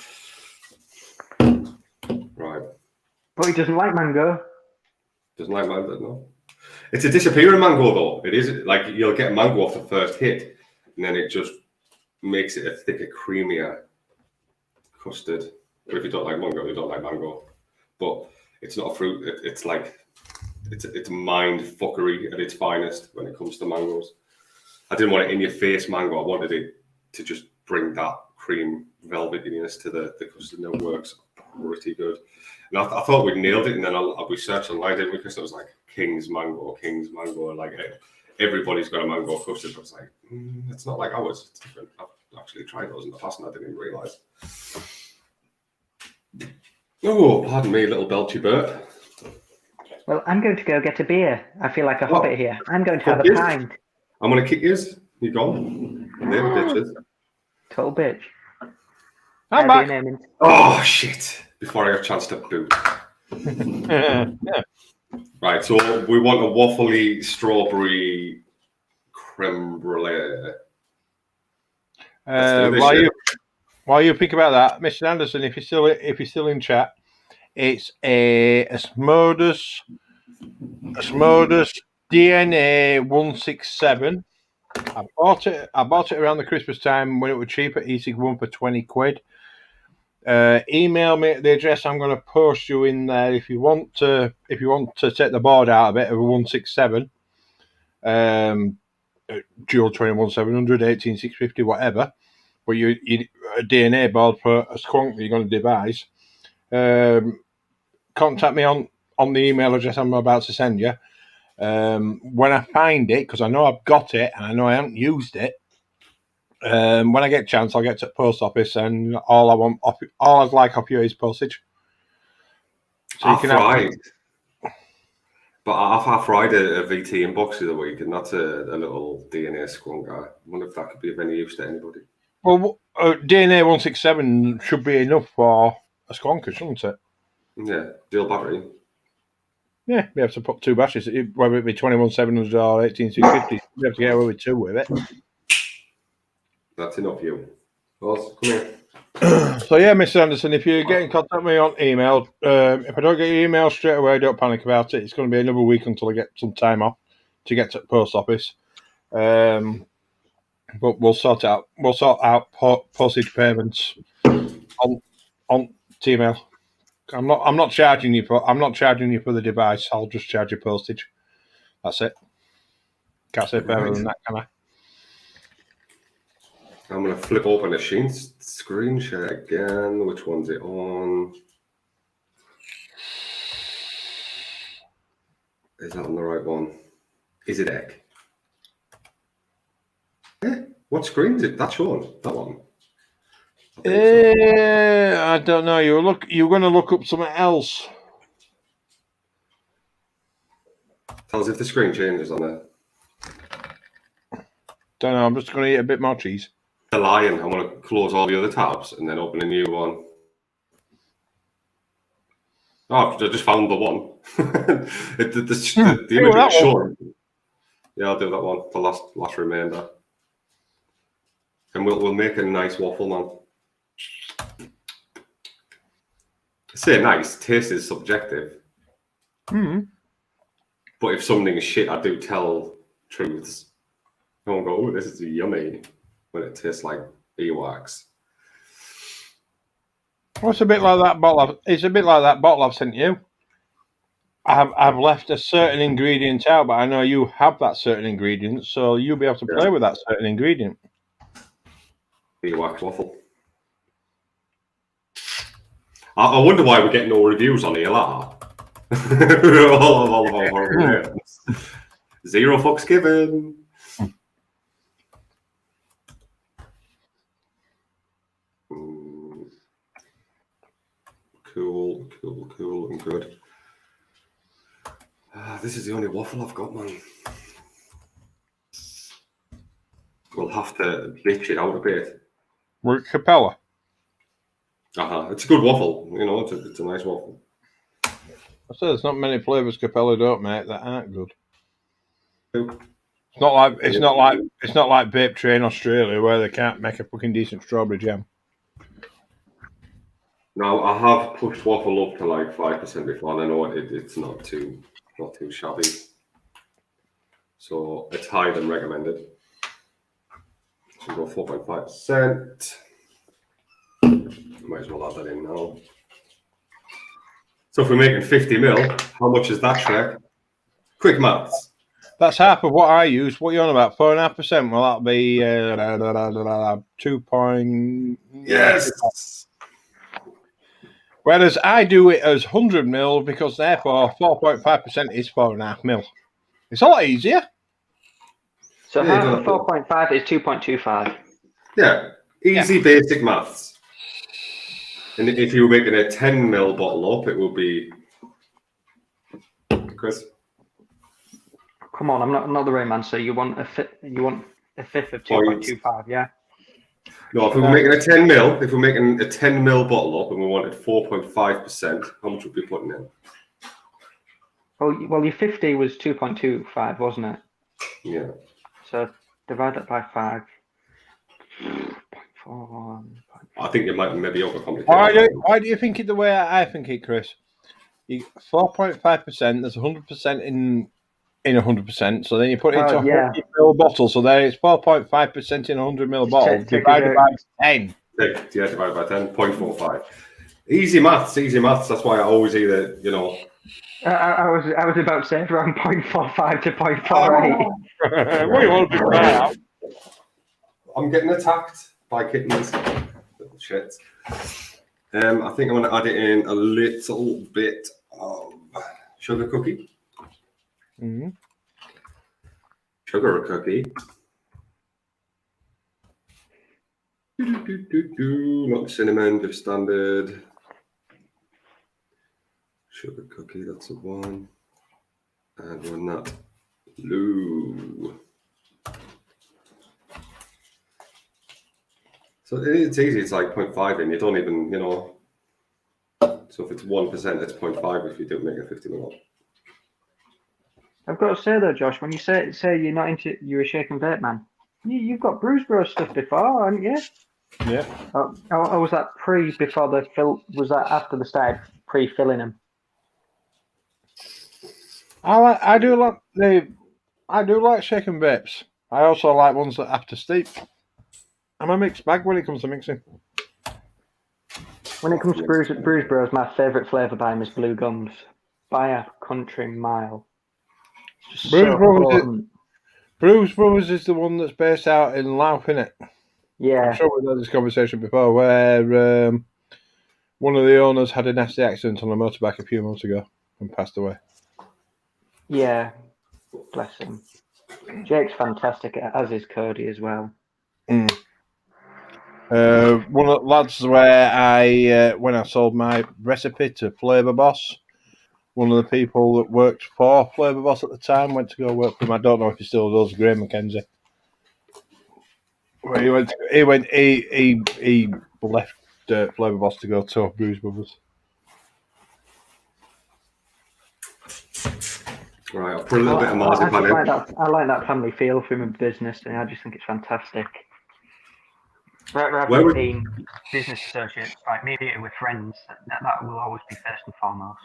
Right. But he doesn't like mango. Doesn't like mango, no. It's a disappearing mango, though. It is like you'll get mango off the first hit, and then it just makes it a thicker, creamier custard. But if you don't like mango, you don't like mango. But it's not a fruit. It's like it's mind fuckery at its finest when it comes to mangoes. I didn't want it in your face mango. I wanted it to just bring that cream velvetiness to the custard, and it works pretty good. And I thought we'd nailed it, and then we searched online, didn't we? Because it was like King's mango, like everybody's got a mango custard. But I was like, it's not like ours. It's different. I've actually tried those in the past, and I didn't even realise. Oh, pardon me, little belchy burp. Well, I'm going to go get a beer. I feel like a hobbit here. I'm going to have a pint. I'm going to kick yours. You gone? They're bitches. Total bitch. I'm back. Oh, shit. Before I got a chance to boot. Yeah. Right, so we want a waffly strawberry creme brulee. While you think about that, Mr. Anderson, if you're still in chat, it's a Asmodeus DNA 167. I bought it around the Christmas time when it was cheap at E61 for 20 quid. Email me at the address I'm going to post you in there if you want to take the board out of it of a 167. Dual 21700, 18650, whatever. But you a DNA board for a squonk that you're going to devise. Contact me on the email address I'm about to send you. When I find it, because I know I've got it and I know I haven't used it, when I get a chance, I'll get to the post office, and all I'd like off you is postage. So I fried a VT inbox the other week, and that's a little DNA squonk. I wonder if that could be of any use to anybody. Well, DNA 167 should be enough for a squonker, shouldn't it? Yeah, dual battery. Yeah, we have to put 2 batteries, whether it be 21700 or 18650. We have to get away with 2 with it. That's enough, you. Well, come here. So yeah, Mr. Anderson, if you get in contact with me on email, if I don't get your email straight away, don't panic about it. It's going to be another week until I get some time off to get to the post office. But we'll sort out postage payments on email. I'm not charging you for the device. I'll just charge you postage. That's it. Can't say better than that, can I? I'm going to flip open the screen share again. Which one's it on? Is that on the right one? Is it egg? Eh? What screen is it? That's showing. That one. I don't know. You're going to look up something else. Tell us if the screen changes on there. Don't know. I'm just going to eat a bit more cheese. The lion. I'm going to close all the other tabs and then open a new one. Oh, I just found the one. the image is short. Yeah, I'll do that one. The last remainder. And we'll make a nice waffle, man. I say nice. Taste is subjective. But if something is shit, I do tell truths. I won't go, oh, this is yummy when it tastes like earwax. Well, it's a bit like that bottle I've sent you. I've left a certain ingredient out, but I know you have that certain ingredient, so you'll be able to play with that certain ingredient. Earwax waffle. I wonder why we get no reviews on ELR. all of our horrible names. 0 fucks given. Cool, and good. This is the only waffle I've got, man. We'll have to bitch it out a bit. We're Capella. It's a good waffle, you know. It's a nice waffle. I said there's not many flavors Capella don't make that aren't good. It's not like Vape Train Australia where they can't make a fucking decent strawberry jam. Now I have pushed waffle up to like 5% before, and I know it's not too shabby. So it's higher than recommended. So go 4.5%. Might as well add that in now. So if we're making 50 mil, how much is that, Shrek? Quick maths. That's half of what I use. What are you on about? 4.5%? Well, that'll be 2 point... Yes! Whereas I do it as 100 mil because therefore 4.5% is 4.5 mil. It's a lot easier. So half of 4.5 is 2.25. Yeah, easy basic maths. And if you were making a 10 mil bottle up, it would be... Chris? Come on, I'm not the Rayman. So you want a fifth of 2.25, yeah? No, if we were making a 10 mil, if we're making a 10 mil bottle up and we wanted 4.5%, how much would we be putting in? Well, your 50 was 2.25, wasn't it? Yeah. So divide that by 5. 0.41. I think you might maybe overcomplicate. Why do you think it the way I think it, Chris? 4.5%, there's 100% in 100%, so then you put it into a 100 ml bottle, so then it's 4.5% in a 100 ml bottle, divided by 10. Yeah, divided by 10, 0.45. Easy maths, that's why I always either, you know... I was about to say around 0.45 to 0.48. What do you want to do now? I'm getting attacked by kittens. Little shits. I think I'm going to add it in a little bit of sugar cookie. Mm-hmm. Sugar cookie. Not cinnamon, just standard. Sugar cookie, that's a 1. And run that. Blue. So it's easy. It's like 0.5 in. You don't even, you know. So if it's 1%, it's 0.5 if you don't make a 50 mil. I've got to say though, Josh, when you say you're not into you're a shake and vape man, you've got Bruise Bros stuff before, haven't you? Yeah. Or was that before they fill? Was that after they started pre-filling them? I do like shaken vapes. I also like ones that have to steep. I'm a mixed bag when it comes to mixing. When it comes to Bruise Bros, my favourite flavour by them is Blue Gums by a country mile. Bruise Brothers is the one that's based out in Louth, isn't it? Yeah. I'm sure we've had this conversation before, where one of the owners had a nasty accident on a motorbike a few months ago and passed away. Yeah, bless him. Jake's fantastic, as is Cody as well. Mm. One of the lads where when I sold my recipe to Flavour Boss, one of the people that worked for Flavour Boss at the time went to go work for him. I don't know if he still does. Graham McKenzie. Where he left Flavour Boss to go to Bruise Brothers. Right, I'll put a little bit of marzipan in. I like that family feel from a business, and I just think it's fantastic. Rather than being business associates, like maybe with friends, that will always be first and foremost.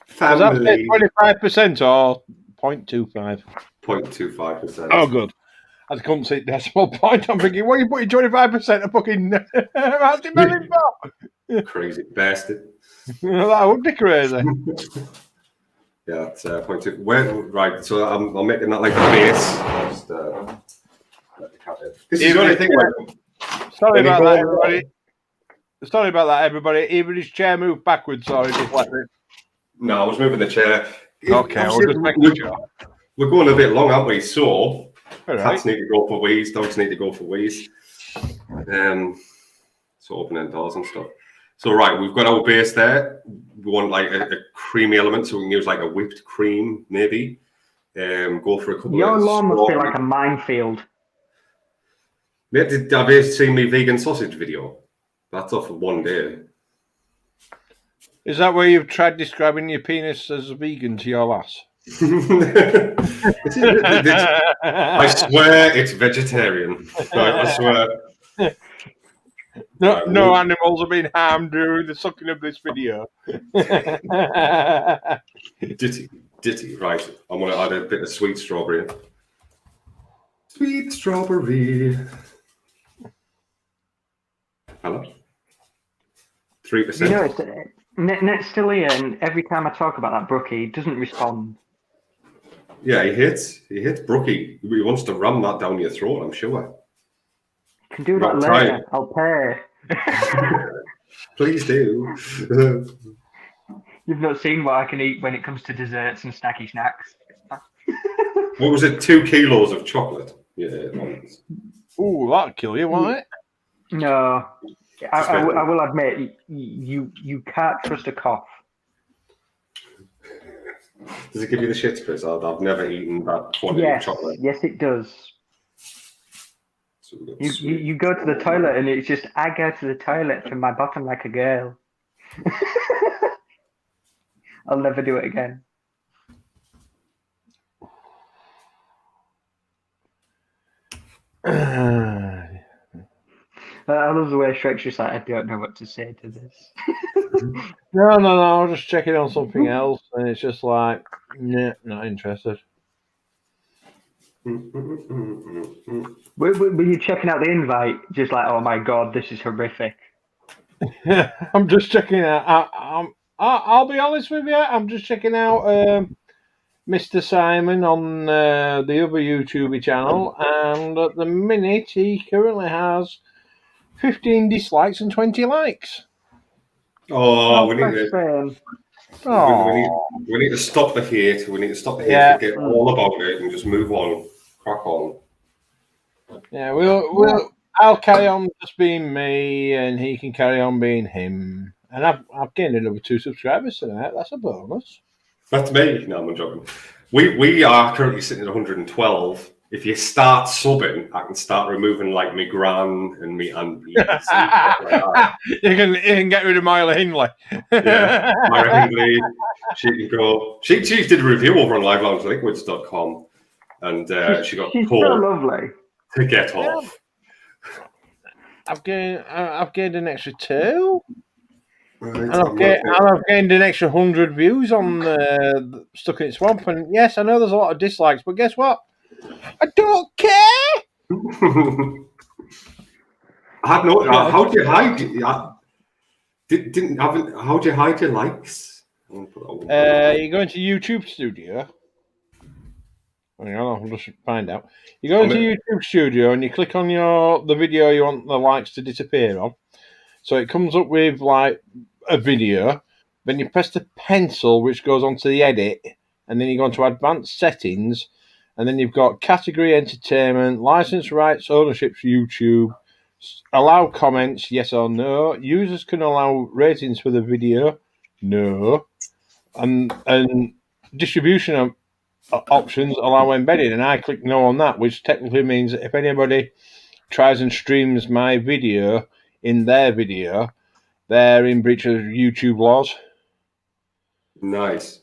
Family. 25% or 0.25? 0.25%. Oh, good. I couldn't see the decimal point. I'm thinking, what are you putting 25% of fucking marzipan for? Crazy bastard. That would be crazy. Yeah, it's 0.2. Right, so I'm making that like a base. Just, this is the only thing. Sorry about that, everybody. Sorry about that, everybody. Either his chair moved backwards or he just left it. No, I was moving the chair. Okay, we'll just make sure. We're going a bit long, aren't we? So cats Right. need to go for wheeze, dogs need to go for wheeze. So opening doors and stuff. So right, we've got our base there. We want like a creamy element, so we can use like a whipped cream, maybe. Go for a couple Your of... lawn must be like a minefield. Have you seen my vegan sausage video? That's off of one day. Is that where you've tried describing your penis as vegan to your lass? I swear it's vegetarian. I swear. No animals have been harmed during the sucking of this video. Ditty. Right, I'm going to add a bit of sweet strawberry. Sweet strawberry. Hello? 3%. You know, Net's still here, and every time I talk about that Brookie, he doesn't respond. Yeah, he hits Brookie. He wants to ram that down your throat, I'm sure. You can do that later. I'll pay. Please do. You've not seen what I can eat when it comes to desserts and snacky snacks. What was it? 2 kilos of chocolate? Yeah. Ooh, that'll kill you, won't it? No. I will admit, you can't trust a cough. Does it give you the shits, Chris? I've never eaten that quantity of chocolate. Yes, it does. So you go to the toilet and it's just, I go to the toilet from my bottom like a girl. I'll never do it again. I love the way Shrek's just like, I don't know what to say to this. No, I was just checking on something else, and it's just like, nah, not interested. Were you checking out the invite? Just like, oh my god, this is horrific. I'm just checking out. I'll be honest with you. I'm just checking out Mr. Simon on the other YouTube channel, and at the minute he currently has 15 dislikes and 20 likes. Oh, we need to stop the hate. We need to stop the hate. Forget all about it and just move on. Crack on. Yeah, I'll carry on just being me, and he can carry on being him. And I've gained another 2 subscribers tonight. That's a bonus. That's me. No, I'm joking. We are currently sitting at 112. if you start subbing, I can start removing like my gran and me aunties and stuff like that. You can get rid of Myla Hindley. Yeah, Myra Hindley. She can go. She did a review over on liveloungeliquids.com, and she got she's so told lovely to get off. I've gained an extra 2. Right, And I've gained an extra 100 views on Stuck in Swamp. And yes, I know there's a lot of dislikes, but guess what? I don't care. I had no. How do you hide? How do you hide your likes? You go into YouTube Studio. Hang on, I'll just find out. You go into YouTube Studio and you click on the video you want the likes to disappear on. So it comes up with like a video. Then you press the pencil, which goes onto the edit, and then you go into advanced settings, and then you've got category entertainment, license rights, ownership for YouTube, allow comments, yes or no. Users can allow ratings for the video, no, and distribution options allow embedding, and I click no on that, which technically means that if anybody tries and streams my video in their video, they're in breach of YouTube laws. Nice.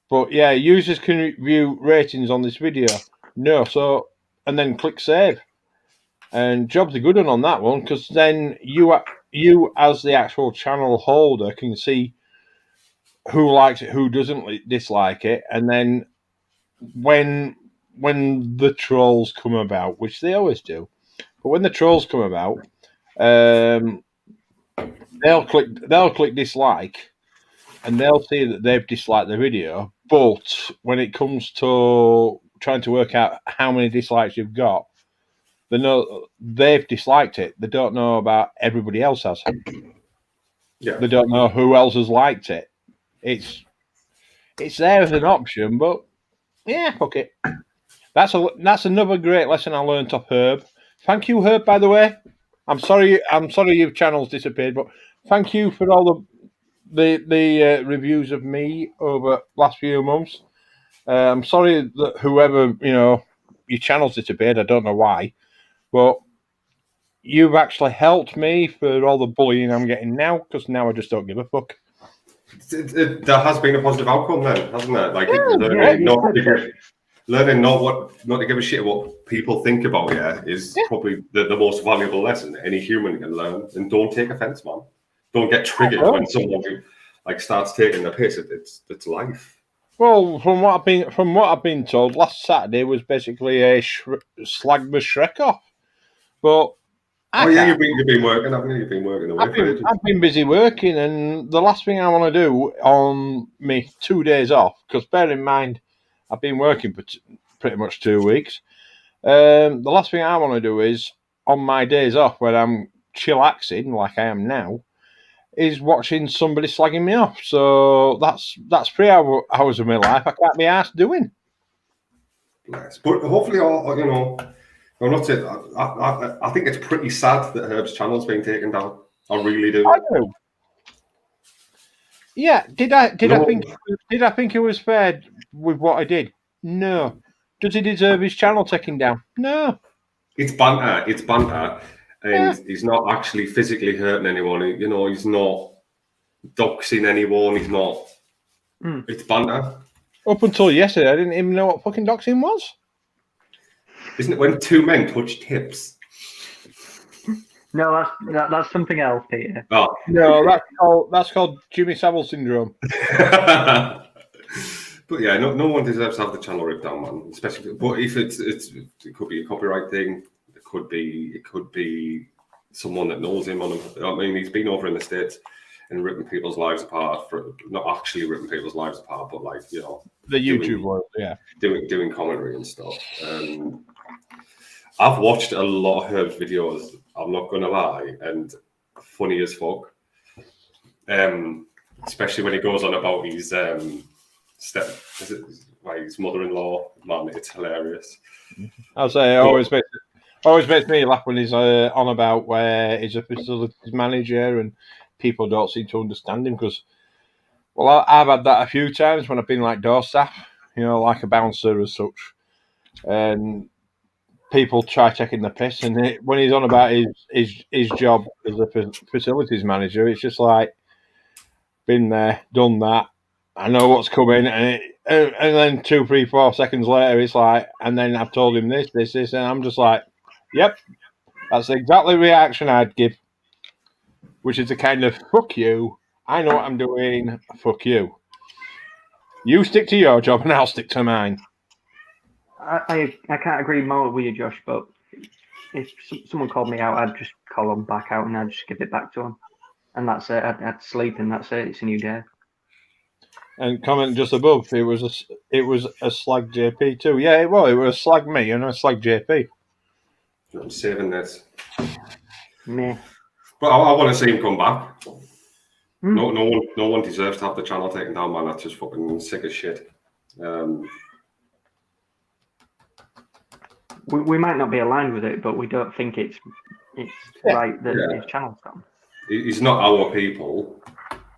But yeah, users can view ratings on this video. No, so and then click save, and jobs are good on that one, because then you as the actual channel holder can see who likes it, who doesn't dislike it, and then when the trolls come about, which they always do, but when the trolls come about, they'll click dislike, and they'll see that they've disliked the video. But when it comes to trying to work out how many dislikes you've got, they know they've disliked it. They don't know about everybody else has. Yeah. They don't know who else has liked it. It's there as an option, but yeah, fuck it. That's another great lesson I learned off Herb. Thank you, Herb, by the way. I'm sorry your channel's disappeared, but thank you for all the reviews of me over last few months. I'm sorry that whoever, your channel's disappeared. I don't know why, but you've actually helped me for all the bullying I'm getting now, because now I just don't give a fuck. There has been a positive outcome then, hasn't there? Like learning not to give a shit what people think about you is probably the most valuable lesson any human can learn. And don't take offense, man. Don't get triggered when someone starts taking the piss. It's life. Well, from what I've been told, last Saturday was basically a slag the Shrek off. But you've been working, haven't you? You've been working away. I've been busy working, and the last thing I want to do on me 2 days off, because bear in mind, I've been working for pretty much 2 weeks. The last thing I want to do is, on my days off, when I'm chillaxing, like I am now, is watching somebody slagging me off. So that's 3 hours of my life I can't be asked doing. Nice. But hopefully, I'm not saying, I think it's pretty sad that Herb's channel's been taken down. I really do. I do. Yeah. Did I think it was fair with what I did? No. Does he deserve his channel taken down? No. It's banter. And he's not actually physically hurting anyone. He's not doxing anyone. He's not. It's banter. Up until yesterday, I didn't even know what fucking doxing was. Isn't it when two men touch tips? No, that's something else, Peter. Oh. No, that's called Jimmy Savile syndrome. But yeah, no one deserves to have the channel ripped down, man. Especially, but if it could be a copyright thing. It could be someone that knows him. He's been over in the States and ripping people's lives apart. Not actually ripping people's lives apart, but the YouTube world, yeah, doing commentary and stuff. I've watched a lot of Herb's videos. I'm not gonna lie, and funny as fuck. Especially when he goes on about his his mother-in-law. Man, it's hilarious. I'll say always makes me laugh when he's on about where he's a facilities manager and people don't seem to understand him, because, well, I've had that a few times when I've been like door staff, like a bouncer as such, and people try taking the piss, and when he's on about his job as a facilities manager, it's just like, been there, done that. I know what's coming, and then 2, 3, 4 seconds later, it's like, and then I've told him this, and I'm just like, yep, that's exactly the reaction I'd give, which is a kind of fuck you. I know what I'm doing. Fuck you. You stick to your job, and I'll stick to mine. I can't agree more with you, Josh. But if someone called me out, I'd just call them back out, and I'd just give it back to them, and that's it. I'd sleep, and that's it. It's a new day. And comment just above, it was a slag JP too. Yeah, it was a slag me and a slag JP. I'm saving this. Meh. But I want to see him come back. No one deserves to have the channel taken down, man. That's just fucking sick as shit. We might not be aligned with it, but we don't think it's right that his channel's gone. He's not our people,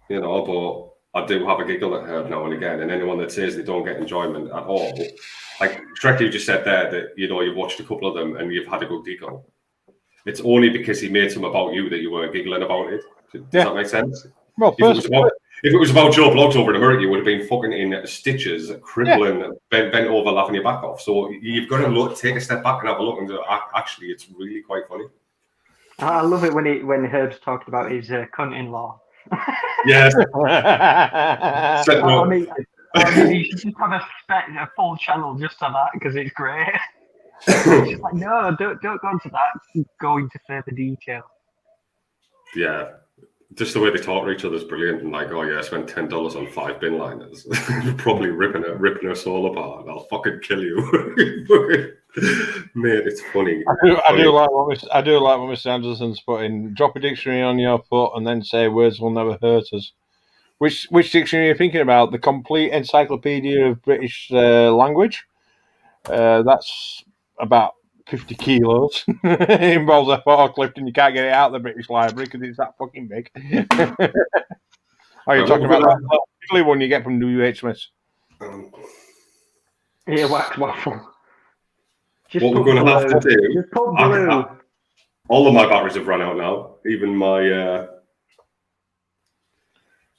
but I do have a giggle at her now and again. And anyone that says they don't get enjoyment at all, like Shrek, you just said there that, you've watched a couple of them and you've had a good giggle. It's only because he made some about you that you were giggling about it. Does that make sense? Well, if it was about Joe Blogs over in America, you would have been fucking in stitches, crippling, bent over, laughing your back off. So you've got to take a step back and have a look and go, actually, it's really quite funny. I love it when Herb's talked about his cunt-in-law. Yes. I mean, you should just have a full channel just on that because it's great. It's just like, no, don't go into that. Go into further detail. Yeah. Just the way they talk to each other is brilliant. And like, oh yeah, I spent $10 on 5 bin liners. Probably ripping her soul apart. I'll fucking kill you. Mate, it's funny. I do like what Mr. Anderson's put in. Drop a dictionary on your foot and then say words will never hurt us. Which dictionary are you thinking about? The Complete Encyclopedia of British Language. That's about 50 kilos. It involves a forklift and you can't get it out of the British Library because it's that fucking big. Are you talking about that little one you get from WH Smith's? Yeah, wax waffle. What we're going to have to do... all of my batteries have run out now. Even my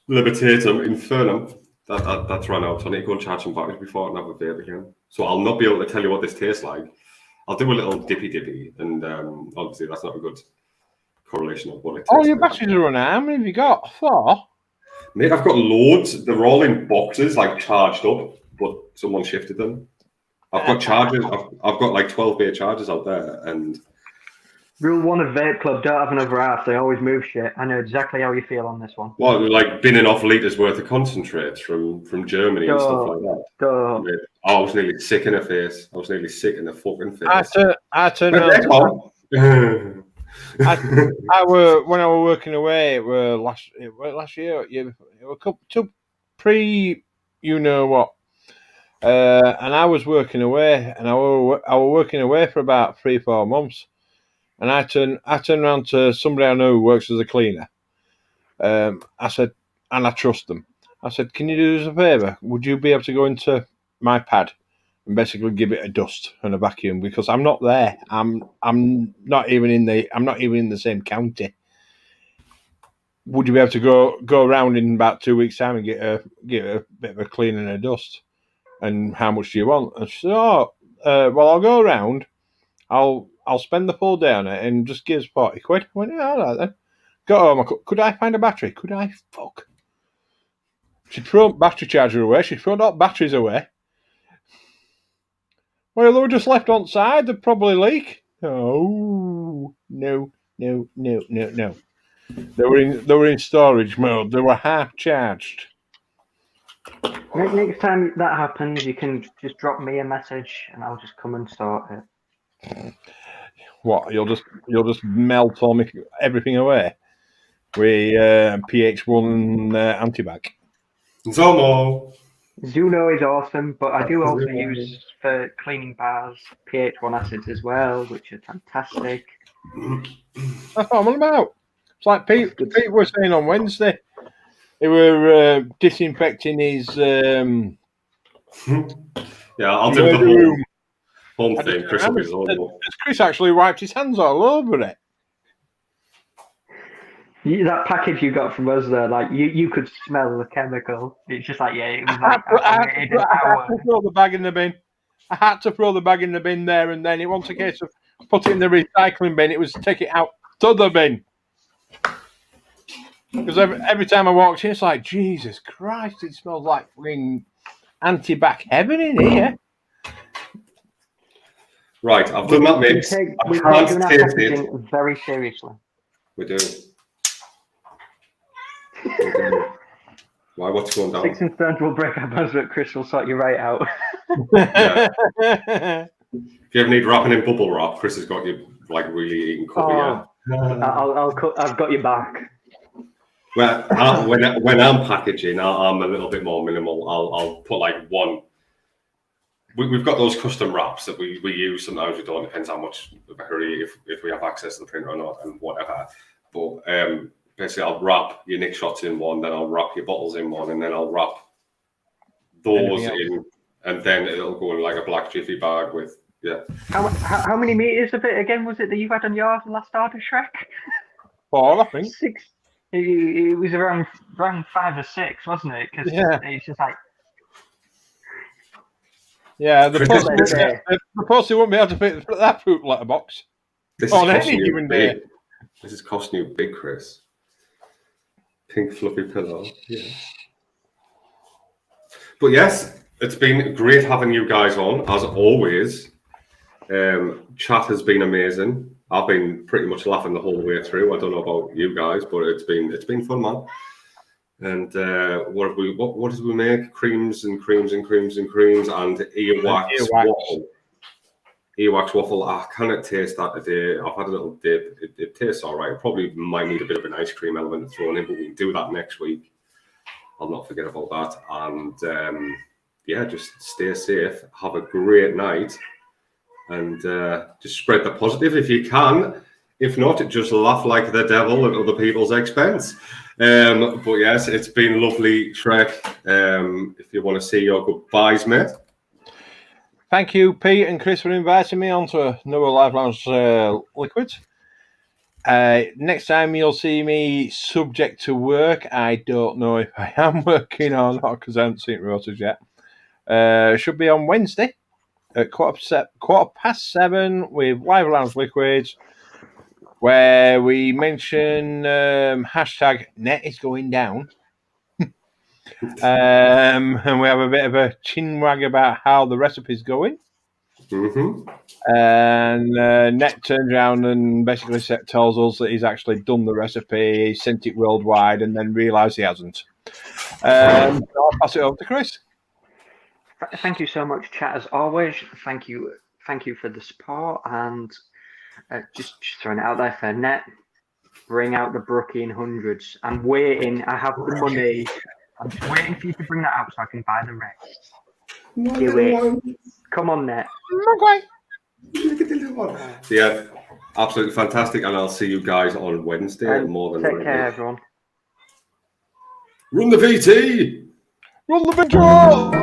Libertatum Infernum. That's run out. So I need to go and charge some batteries before I can have a vape again. So I'll not be able to tell you what this tastes like. I'll do a little dippy, and obviously that's not a good correlation of what it tastes like. Your batteries are run out. How many have you got? 4? Mate, I've got loads. They're all in boxes, like charged up, but someone shifted them. I've got chargers. I've got like 12-bay chargers out there, and Rule 1 of Vape Club: don't have another half. They always move shit. I know exactly how you feel on this one. Well, like binning off litres worth of concentrates from Germany and stuff like that. Mate, I was nearly sick in the face. I was nearly sick in the fucking face. I turned around. I were when I was working away. It were last year. It were two pre, what. And I was working away, and I was working away for about 3-4 months. And I turned around to somebody I know who works as a cleaner. I said, and I trust them. I said, "Can you do us a favour? Would you be able to go into my pad and basically give it a dust and a vacuum because I'm not there. I'm not even in the same county. Would you be able to go around in about 2 weeks' time and get a bit of a clean and a dust? And how much do you want?" And she said, well, I'll go around. I'll spend the full day on it and just give us 40 quid. I went, yeah, all right then. Got home. Could I find a battery? Could I? Fuck. She'd thrown battery charger away. She'd thrown all batteries away. Well, they were just left on side. They'd probably leak. Oh, no. They were in storage mode. They were half charged. Next time that happens, you can just drop me a message and I'll just come and sort it. What? You'll just melt all everything away with pH1 antibac. Zuno is awesome, but I do also use for cleaning bars pH1 acids as well, which are fantastic. That's what I'm on about. It's like Pete was saying on Wednesday. They were disinfecting his yeah, I'll do the whole Home thing. Chris will be his own one. Chris actually wiped his hands all over it. That package you got from us there, like you could smell the chemical. It's just like, yeah, it was I like had to throw the bag in the bin. I had to throw the bag in the bin there and then. It wasn't a case of put it in the recycling bin. It was take it out to the bin. Because every time I walked in, it's like, Jesus Christ, it smells like anti-bac heaven in here. Right, I've done that mix. We can't do that packaging very seriously. We do. Why? What's going down? Sticks and stones will break our bones, but Chris will sort you right out. Yeah. If you ever need wrapping in bubble wrap, Chris has got you like really eating cover. I've got your back. Well, when I'm packaging, I'm a little bit more minimal. I'll put like one. We've got those custom wraps that we use. Sometimes we don't. Depends how much of a hurry if we have access to the printer or not, and whatever. But basically, I'll wrap your Nick shots in one, then I'll wrap your bottles in one, and then I'll wrap those in, and then it'll go in like a black jiffy bag with How many meters of it again was it that you had on your last order, Shrek? 4, I think. 6. It was around 5 or 6, wasn't it? Because it's just like. Yeah, the post won't be able to fit that fruit letterbox. This is costing you big, Chris. Pink fluffy pillow. Yeah. But yes, it's been great having you guys on, as always. Chat has been amazing. I've been pretty much laughing the whole way through. I don't know about you guys, but it's been fun, man. And what did we make? Creams and earwax waffle. Earwax waffle. I cannot taste that today. I've had a little dip. It tastes all right. Probably might need a bit of an ice cream element thrown in, but we can do that next week. I'll not forget about that. And just stay safe. Have a great night. And just spread the positive if you can. If not, just laugh like the devil at other people's expense. But yes, it's been lovely, Shrek. If you want to say your goodbyes, mate. Thank you, Pete and Chris, for inviting me onto another Livelounge Liquids. Next time you'll see me subject to work. I don't know if I am working or not because I haven't seen rotors yet. Should be on Wednesday at 7:15 with Livelounge Liquids, where we mention hashtag net is going down. And we have a bit of a chinwag about how the recipe's going. Mm-hmm. And Net turns around and basically tells us that he's actually done the recipe, he sent it worldwide, and then realised he hasn't. So I'll pass it over to Chris. Thank you so much, chat, as always. Thank you for the support, and just throwing it out there for Net. Bring out the Brookie in hundreds. I'm waiting. I have the money. I'm just waiting for you to bring that out so I can buy the rest. Do it. Come on, Net. Yeah, absolutely fantastic. And I'll see you guys on Wednesday. And more than take care, everyone. Run the VT! Run the VT!